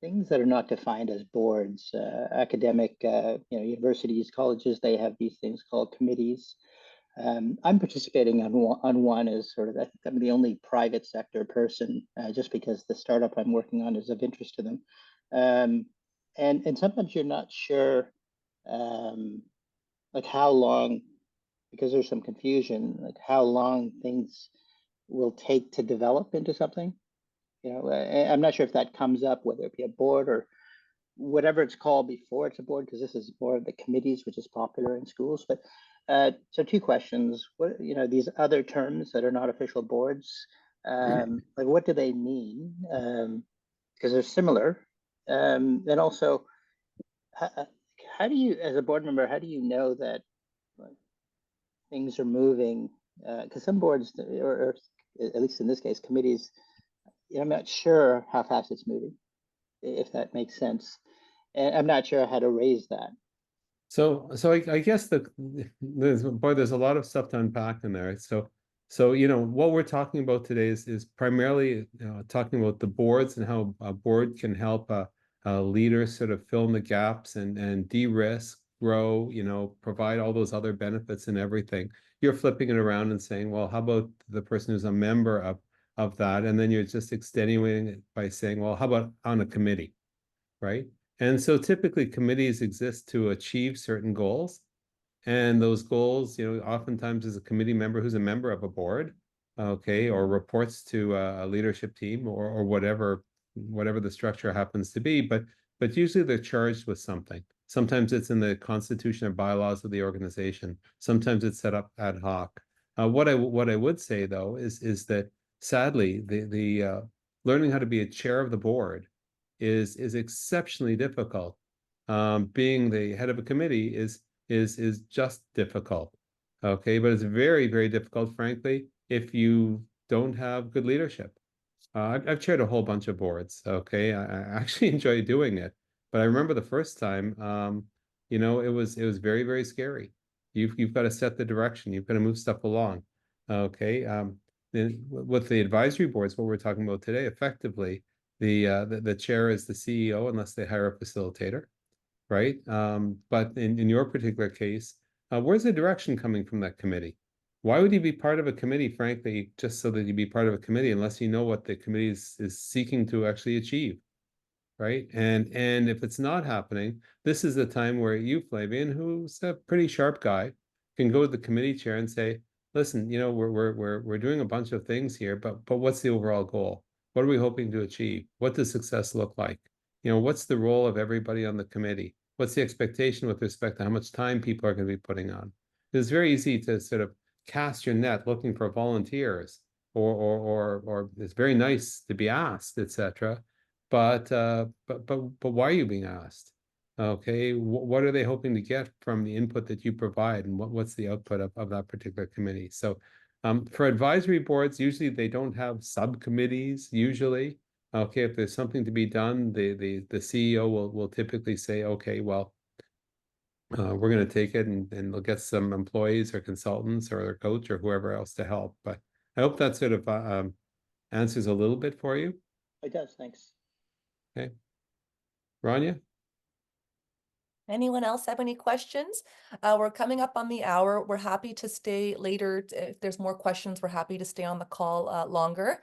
S6: things that are not defined as boards. Academic, universities, colleges, they have these things called committees. I'm participating on one as sort of, I think I'm the only private sector person, just because the startup I'm working on is of interest to them. And sometimes you're not sure, like how long, because there's some confusion, like how long things will take to develop into something. You know, I'm not sure if that comes up, whether it be a board or whatever it's called before it's a board, because this is more of the committees, which is popular in schools. But so 2 questions: what, you know, these other terms that are not official boards, like what do they mean? Because they're similar. And also, how do you, as a board member, how do you know that things are moving? Because some boards, or at least in this case, committees, I'm not sure how fast it's moving, if that makes sense. And I'm not sure how to raise that.
S1: So I guess there's a lot of stuff to unpack in there. So you know, what we're talking about today is primarily talking about the boards and how a board can help a leader sort of fill in the gaps and de-risk, grow, you know, provide all those other benefits and everything. You're flipping it around and saying, well, how about the person who's a member of that? And then you're just extenuating it by saying, well, how about on a committee, right? And so typically committees exist to achieve certain goals. And those goals, you know, oftentimes is a committee member who's a member of a board. okay, or reports to a leadership team or whatever the structure happens to be, but usually they're charged with something. Sometimes it's in the constitution or bylaws of the organization. Sometimes it's set up ad hoc. What I would say though is that sadly the learning how to be a chair of the board is exceptionally difficult. Being the head of a committee is just difficult. Okay, but it's very, very difficult, frankly, if you don't have good leadership. I've chaired a whole bunch of boards. Okay, I actually enjoy doing it, but I remember the first time, you know, it was very, very scary. You've got to set the direction. You've got to move stuff along. Okay, then with the advisory boards, what we're talking about today, effectively, the chair is the CEO unless they hire a facilitator, right? But in your particular case, where's the direction coming from that committee? Why would you be part of a committee, frankly, just so that you be part of a committee unless you know what the committee is seeking to actually achieve, right? And if it's not happening, this is the time where you, Flavian, who's a pretty sharp guy, can go to the committee chair and say, listen, you know, we're doing a bunch of things here, but what's the overall goal? What are we hoping to achieve? What does success look like? You know, what's the role of everybody on the committee? What's the expectation with respect to how much time people are going to be putting on? It's very easy to sort of cast your net looking for volunteers, or it's very nice to be asked, etc. But why are you being asked? Okay, what are they hoping to get from the input that you provide, and what's the output of that particular committee? So, for advisory boards, usually they don't have subcommittees. Usually, okay, if there's something to be done, the CEO will typically say, okay, well, we're going to take it and they'll get some employees or consultants or their coach or whoever else to help. But I hope that sort of answers a little bit for you.
S6: It does, thanks.
S1: Okay. Rania?
S2: Anyone else have any questions? We're coming up on the hour. We're happy to stay later. If there's more questions, we're happy to stay on the call longer.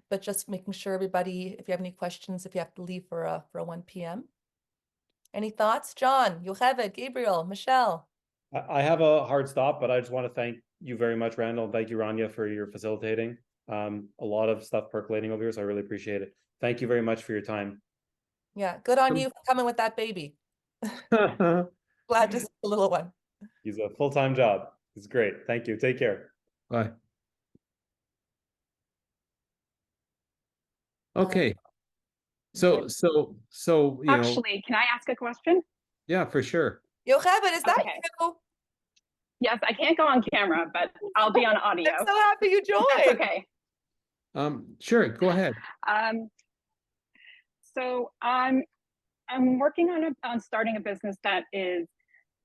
S2: But just making sure everybody, if you have any questions, if you have to leave for a 1 p.m. Any thoughts? John, Yocheved, Gabriel, Michelle?
S3: I have a hard stop, but I just want to thank you very much, Randall. And thank you, Rania, for your facilitating. A lot of stuff percolating over here, so I really appreciate it. Thank you very much for your time.
S2: Yeah, good on you for coming with that baby. Glad to see the little one.
S3: He's a full-time job. It's great. Thank you. Take care.
S1: Bye. Okay. So, you know,
S7: Actually, can I ask a question?
S1: yeah, for sure.
S2: Yocheved, is that
S7: Okay.
S2: you?
S7: Yes, I can't go on camera, but I'll be on audio.
S2: I'm so happy you joined.
S7: That's okay.
S1: Sure, go ahead.
S7: So I'm working on starting a business that is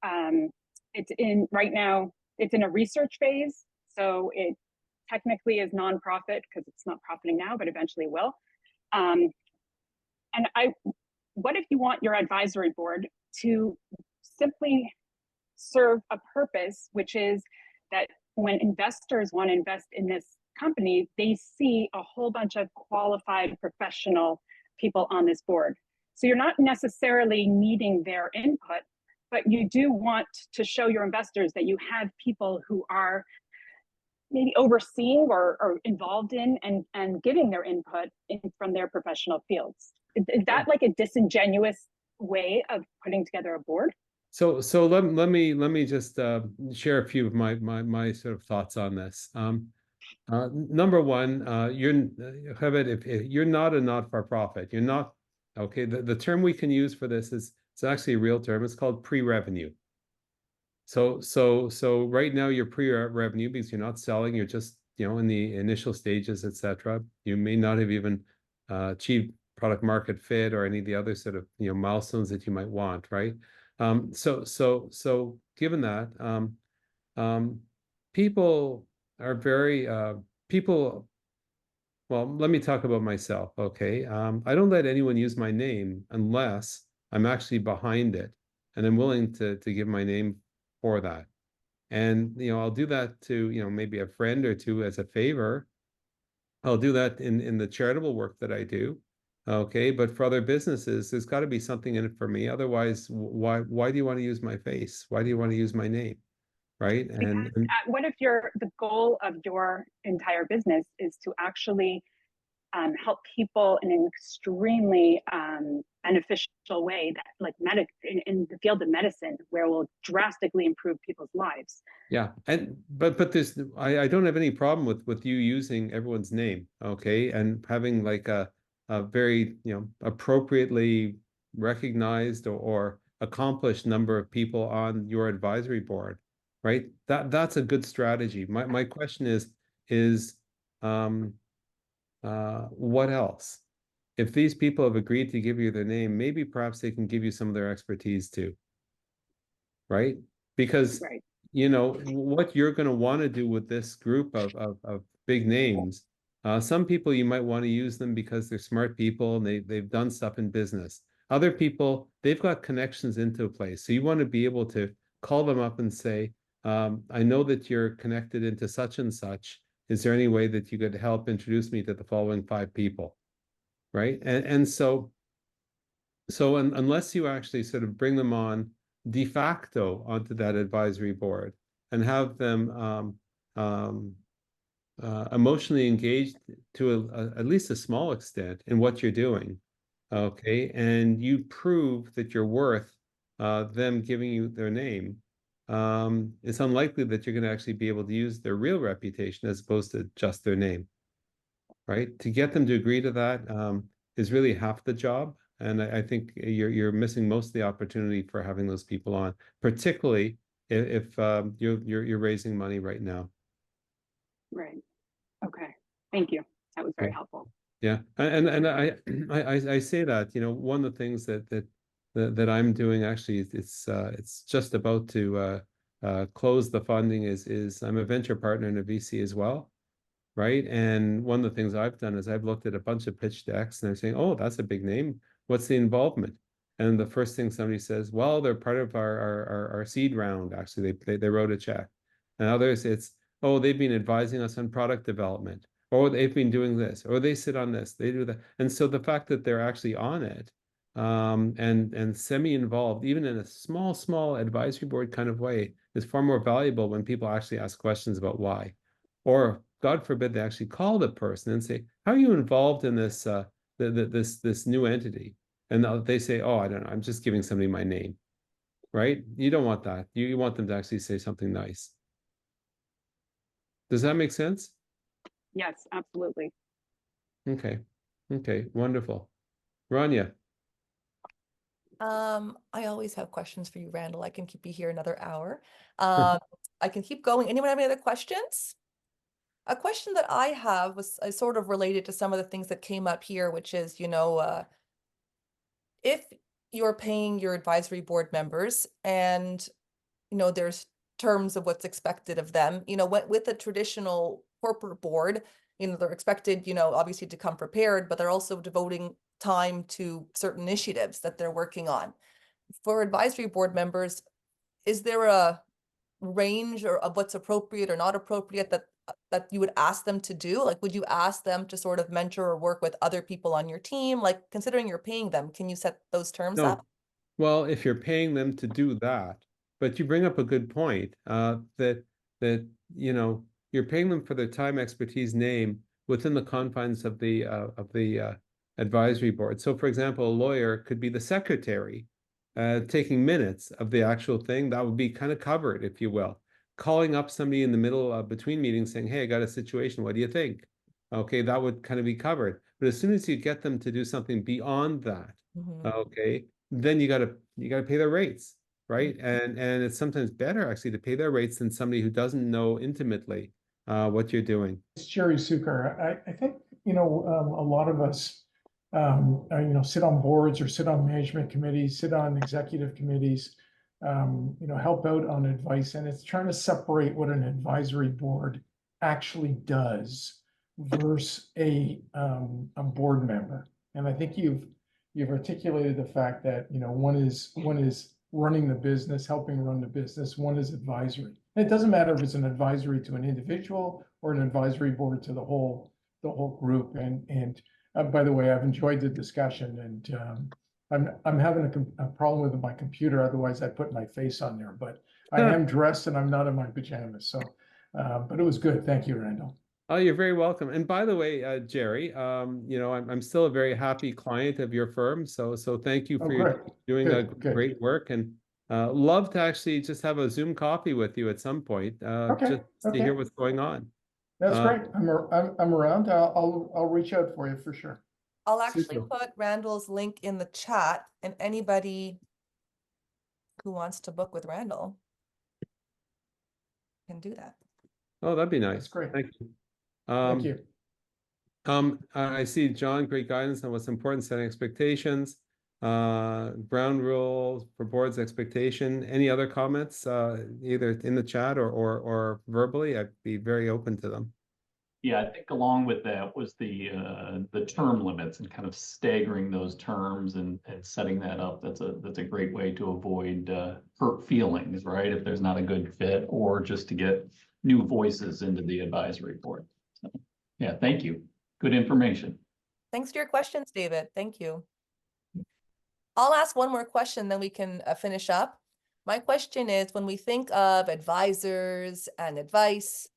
S7: right now it's in a research phase. So it technically is nonprofit because it's not profiting now, but eventually will. And what if you want your advisory board to simply serve a purpose, which is that when investors want to invest in this company, they see a whole bunch of qualified professional people on this board. So you're not necessarily needing their input, but you do want to show your investors that you have people who are maybe overseeing or involved in and giving their input from their professional fields. Is that like a disingenuous way of putting together a board?
S1: So let me just share a few of my sort of thoughts on this. Number one, if you're not a not-for-profit, you're not, okay, the term we can use for this is, it's actually a real term, it's called pre-revenue. So right now you're pre-revenue because you're not selling, you're just, you know, in the initial stages, etc. You may not have even achieved product market fit or any of the other sort of, you know, milestones that you might want, right? So given that, people are very well, let me talk about myself, okay? I don't let anyone use my name unless I'm actually behind it and I'm willing to give my name for that. And, you know, I'll do that to, you know, maybe a friend or two as a favor. I'll do that in the charitable work that I do. Okay, but for other businesses, there's got to be something in it for me. Otherwise, why do you want to use my face? Why do you want to use my name? right?
S7: Because what if the goal of your entire business is to actually help people in an extremely beneficial way, that like in the field of medicine, where it will drastically improve people's lives.
S1: Yeah, and but there's I don't have any problem with you using everyone's name, okay, and having like a very, you know, appropriately recognized or accomplished number of people on your advisory board, right? That's a good strategy. My question is what else? If these people have agreed to give you their name, maybe perhaps they can give you some of their expertise too, right? Because
S7: Right.
S1: you know what you're going to want to do with this group of big names. Some people you might want to use them because they're smart people and they've done stuff in business. Other people, they've got connections into a place. So you want to be able to call them up and say, I know that you're connected into such and such. Is there any way that you could help introduce me to the following 5 people? Right. And so unless you actually sort of bring them on de facto onto that advisory board and have them emotionally engaged to at least a small extent in what you're doing, okay, and you prove that you're worth them giving you their name, it's unlikely that you're going to actually be able to use their real reputation as opposed to just their name, right? To get them to agree to that is really half the job. And I think you're missing most of the opportunity for having those people on, particularly if you're raising money right now.
S7: Right. Okay. Thank you. That was very
S1: Yeah.
S7: helpful.
S1: Yeah, and I say that, you know, one of the things that I'm doing actually, it's just about to close the funding is I'm a venture partner in a VC as well. Right. And one of the things I've done is I've looked at a bunch of pitch decks and they're saying, oh, that's a big name. What's the involvement? And the first thing somebody says, well, they're part of our seed round. Actually, they wrote a check. And others, it's, oh, they've been advising us on product development, or they've been doing this, or they sit on this, they do that. And so the fact that they're actually on it and semi-involved, even in a small advisory board kind of way, is far more valuable when people actually ask questions about why. Or God forbid they actually call the person and say, how are you involved in this this new entity? And they say, oh, I don't know, I'm just giving somebody my name, right? You don't want that. You want them to actually say something nice. Does that make sense?
S7: Yes, absolutely.
S1: Okay. Okay, wonderful. Rania.
S2: I always have questions for you, Randall. I can keep you here another hour. I can keep going. Anyone have any other questions? A question that I have was sort of related to some of the things that came up here, which is, you know, if you're paying your advisory board members and, you know, there's terms of what's expected of them, you know, with a traditional corporate board, you know, they're expected, you know, obviously to come prepared, but they're also devoting time to certain initiatives that they're working on. For advisory board members, is there a range or of what's appropriate or not appropriate that you would ask them to do? Like, would you ask them to sort of mentor or work with other people on your team? Like, considering you're paying them, can you set those terms
S1: No.
S2: up?
S1: Well, if you're paying them to do that, but you bring up a good point, that you know, you're paying them for their time, expertise, name within the confines of the advisory board. So, for example, a lawyer could be the secretary, taking minutes of the actual thing. That would be kind of covered, if you will. Calling up somebody in the middle between meetings, saying, "Hey, I got a situation. What do you think?" Okay, that would kind of be covered. But as soon as you get them to do something beyond that, okay, then you gotta pay their rates, right? And it's sometimes better actually to pay their rates than somebody who doesn't know intimately what you're doing.
S8: It's Jerry Suker. I think, you know, a lot of us, you know, sit on boards or sit on management committees, sit on executive committees, you know, help out on advice. And it's trying to separate what an advisory board actually does versus a board member. And I think you've articulated the fact that, you know, one is running the business, helping run the business, one is advisory. And it doesn't matter if it's an advisory to an individual or an advisory board to the whole group. And by the way, I've enjoyed the discussion, and I'm having a problem with my computer. Otherwise, I put my face on there. But I am dressed and I'm not in my pajamas. So, but it was good. Thank you, Randall.
S1: Oh, you're very welcome. And by the way, Jerry, you know, I'm still a very happy client of your firm. So thank you
S8: Oh,
S1: for
S8: great.
S1: doing
S8: Good, good.
S1: great work, and love to actually just have a Zoom coffee with you at some point,
S8: Okay,
S1: just to hear what's going on.
S8: That's
S1: Uh,
S8: great. I'm around. I'll reach out for you for sure.
S2: I'll actually
S1: Super.
S2: put Randall's link in the chat, and anybody who wants to book with Randall can do that.
S1: Oh, that'd be nice.
S8: That's great.
S1: Thank you.
S8: Thank you.
S1: I see, John, great guidance on what's important, setting expectations, ground rules for board's expectation. Any other comments, either in the chat or verbally? I'd be very open to them.
S4: Yeah, I think along with that was the term limits and kind of staggering those terms and setting that up. That's a great way to avoid hurt feelings, right? If there's not a good fit, or just to get new voices into the advisory board. So, yeah, thank you. Good information.
S2: Thanks for your questions, David. Thank you. I'll ask one more question, then we can finish up. My question is, when we think of advisors and advice,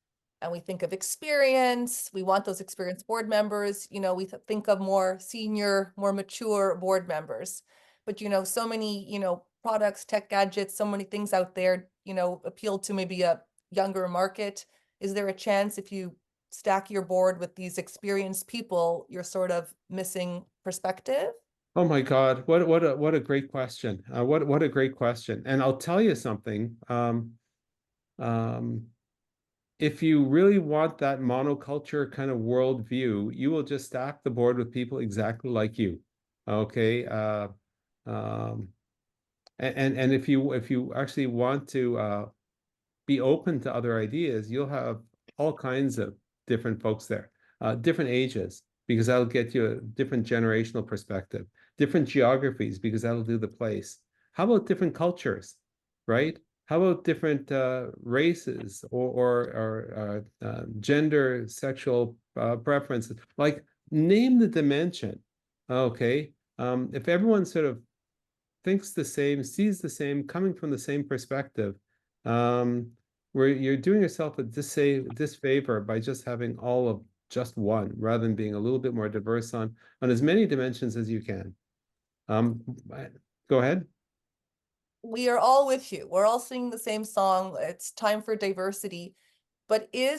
S2: and we think of experience, we want those experienced board members, you know, we think of more senior, more mature board members. But, you know, so many, you know, products, tech gadgets, so many things out there, you know, appeal to maybe a younger market. Is there a chance if you stack your board with these experienced people, you're sort of missing perspective?
S1: Oh my God, what a great question. What a great question. And I'll tell you something. If you really want that monoculture kind of worldview, you will just stack the board with people exactly like you. Okay. And if you actually want to be open to other ideas, you'll have all kinds of different folks there, different ages, because that'll get you a different generational perspective, different geographies, because that'll do the place. How about different cultures, right? How about different races or gender, sexual preferences? Like, name the dimension, okay? If everyone sort of thinks the same, sees the same, coming from the same perspective, where you're doing yourself a disfavor by just having all of just one, rather than being a little bit more diverse on as many dimensions as you can. Go ahead.
S2: We are all with you. We're all singing the same song. It's time for diversity. But how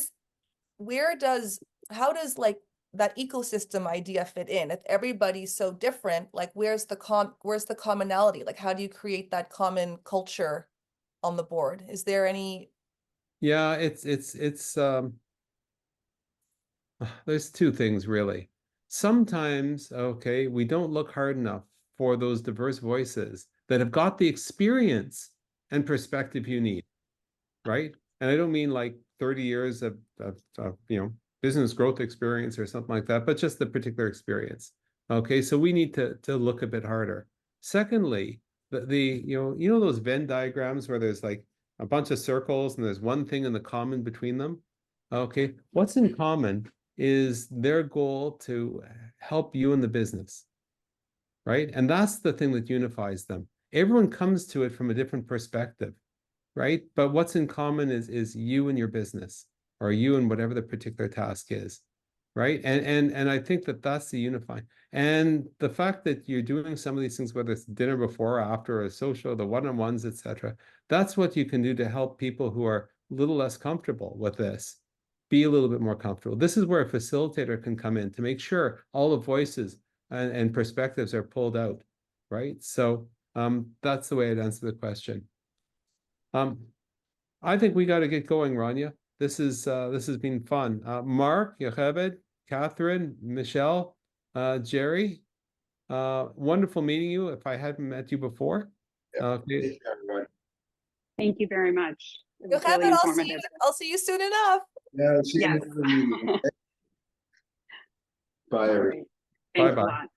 S2: does like that ecosystem idea fit in? If everybody's so different, like where's the commonality? Like how do you create that common culture on the board? Is there any?
S1: Yeah, there's two things really. Sometimes, okay, we don't look hard enough for those diverse voices that have got the experience and perspective you need, right? And I don't mean like 30 years of you know, business growth experience or something like that, but just the particular experience. Okay, so we need to look a bit harder. Secondly, you know those Venn diagrams where there's like a bunch of circles and there's one thing in the common between them. Okay, what's in common is their goal to help you in the business, right? And that's the thing that unifies them. Everyone comes to it from a different perspective, right? But what's in common is you and your business, or you and whatever the particular task is, right? And I think that that's the unifying. And the fact that you're doing some of these things, whether it's dinner before or after, a social, the one-on-ones, etc., that's what you can do to help people who are a little less comfortable with this be a little bit more comfortable. This is where a facilitator can come in to make sure all the voices and perspectives are pulled out, right? So that's the way I'd answer the question. I think we got to get going, Rania. This has been fun. Mark, Yocheved, Catherine, Michelle, Jerry, wonderful meeting you. If I hadn't met you before, okay.
S7: Thank you very much. It was
S2: Yocheved,
S7: really informative.
S2: I'll see you soon enough.
S9: Yeah, see you
S7: Yes.
S9: in the meeting. Bye, everyone.
S7: Thanks
S1: Bye-bye.
S7: a lot.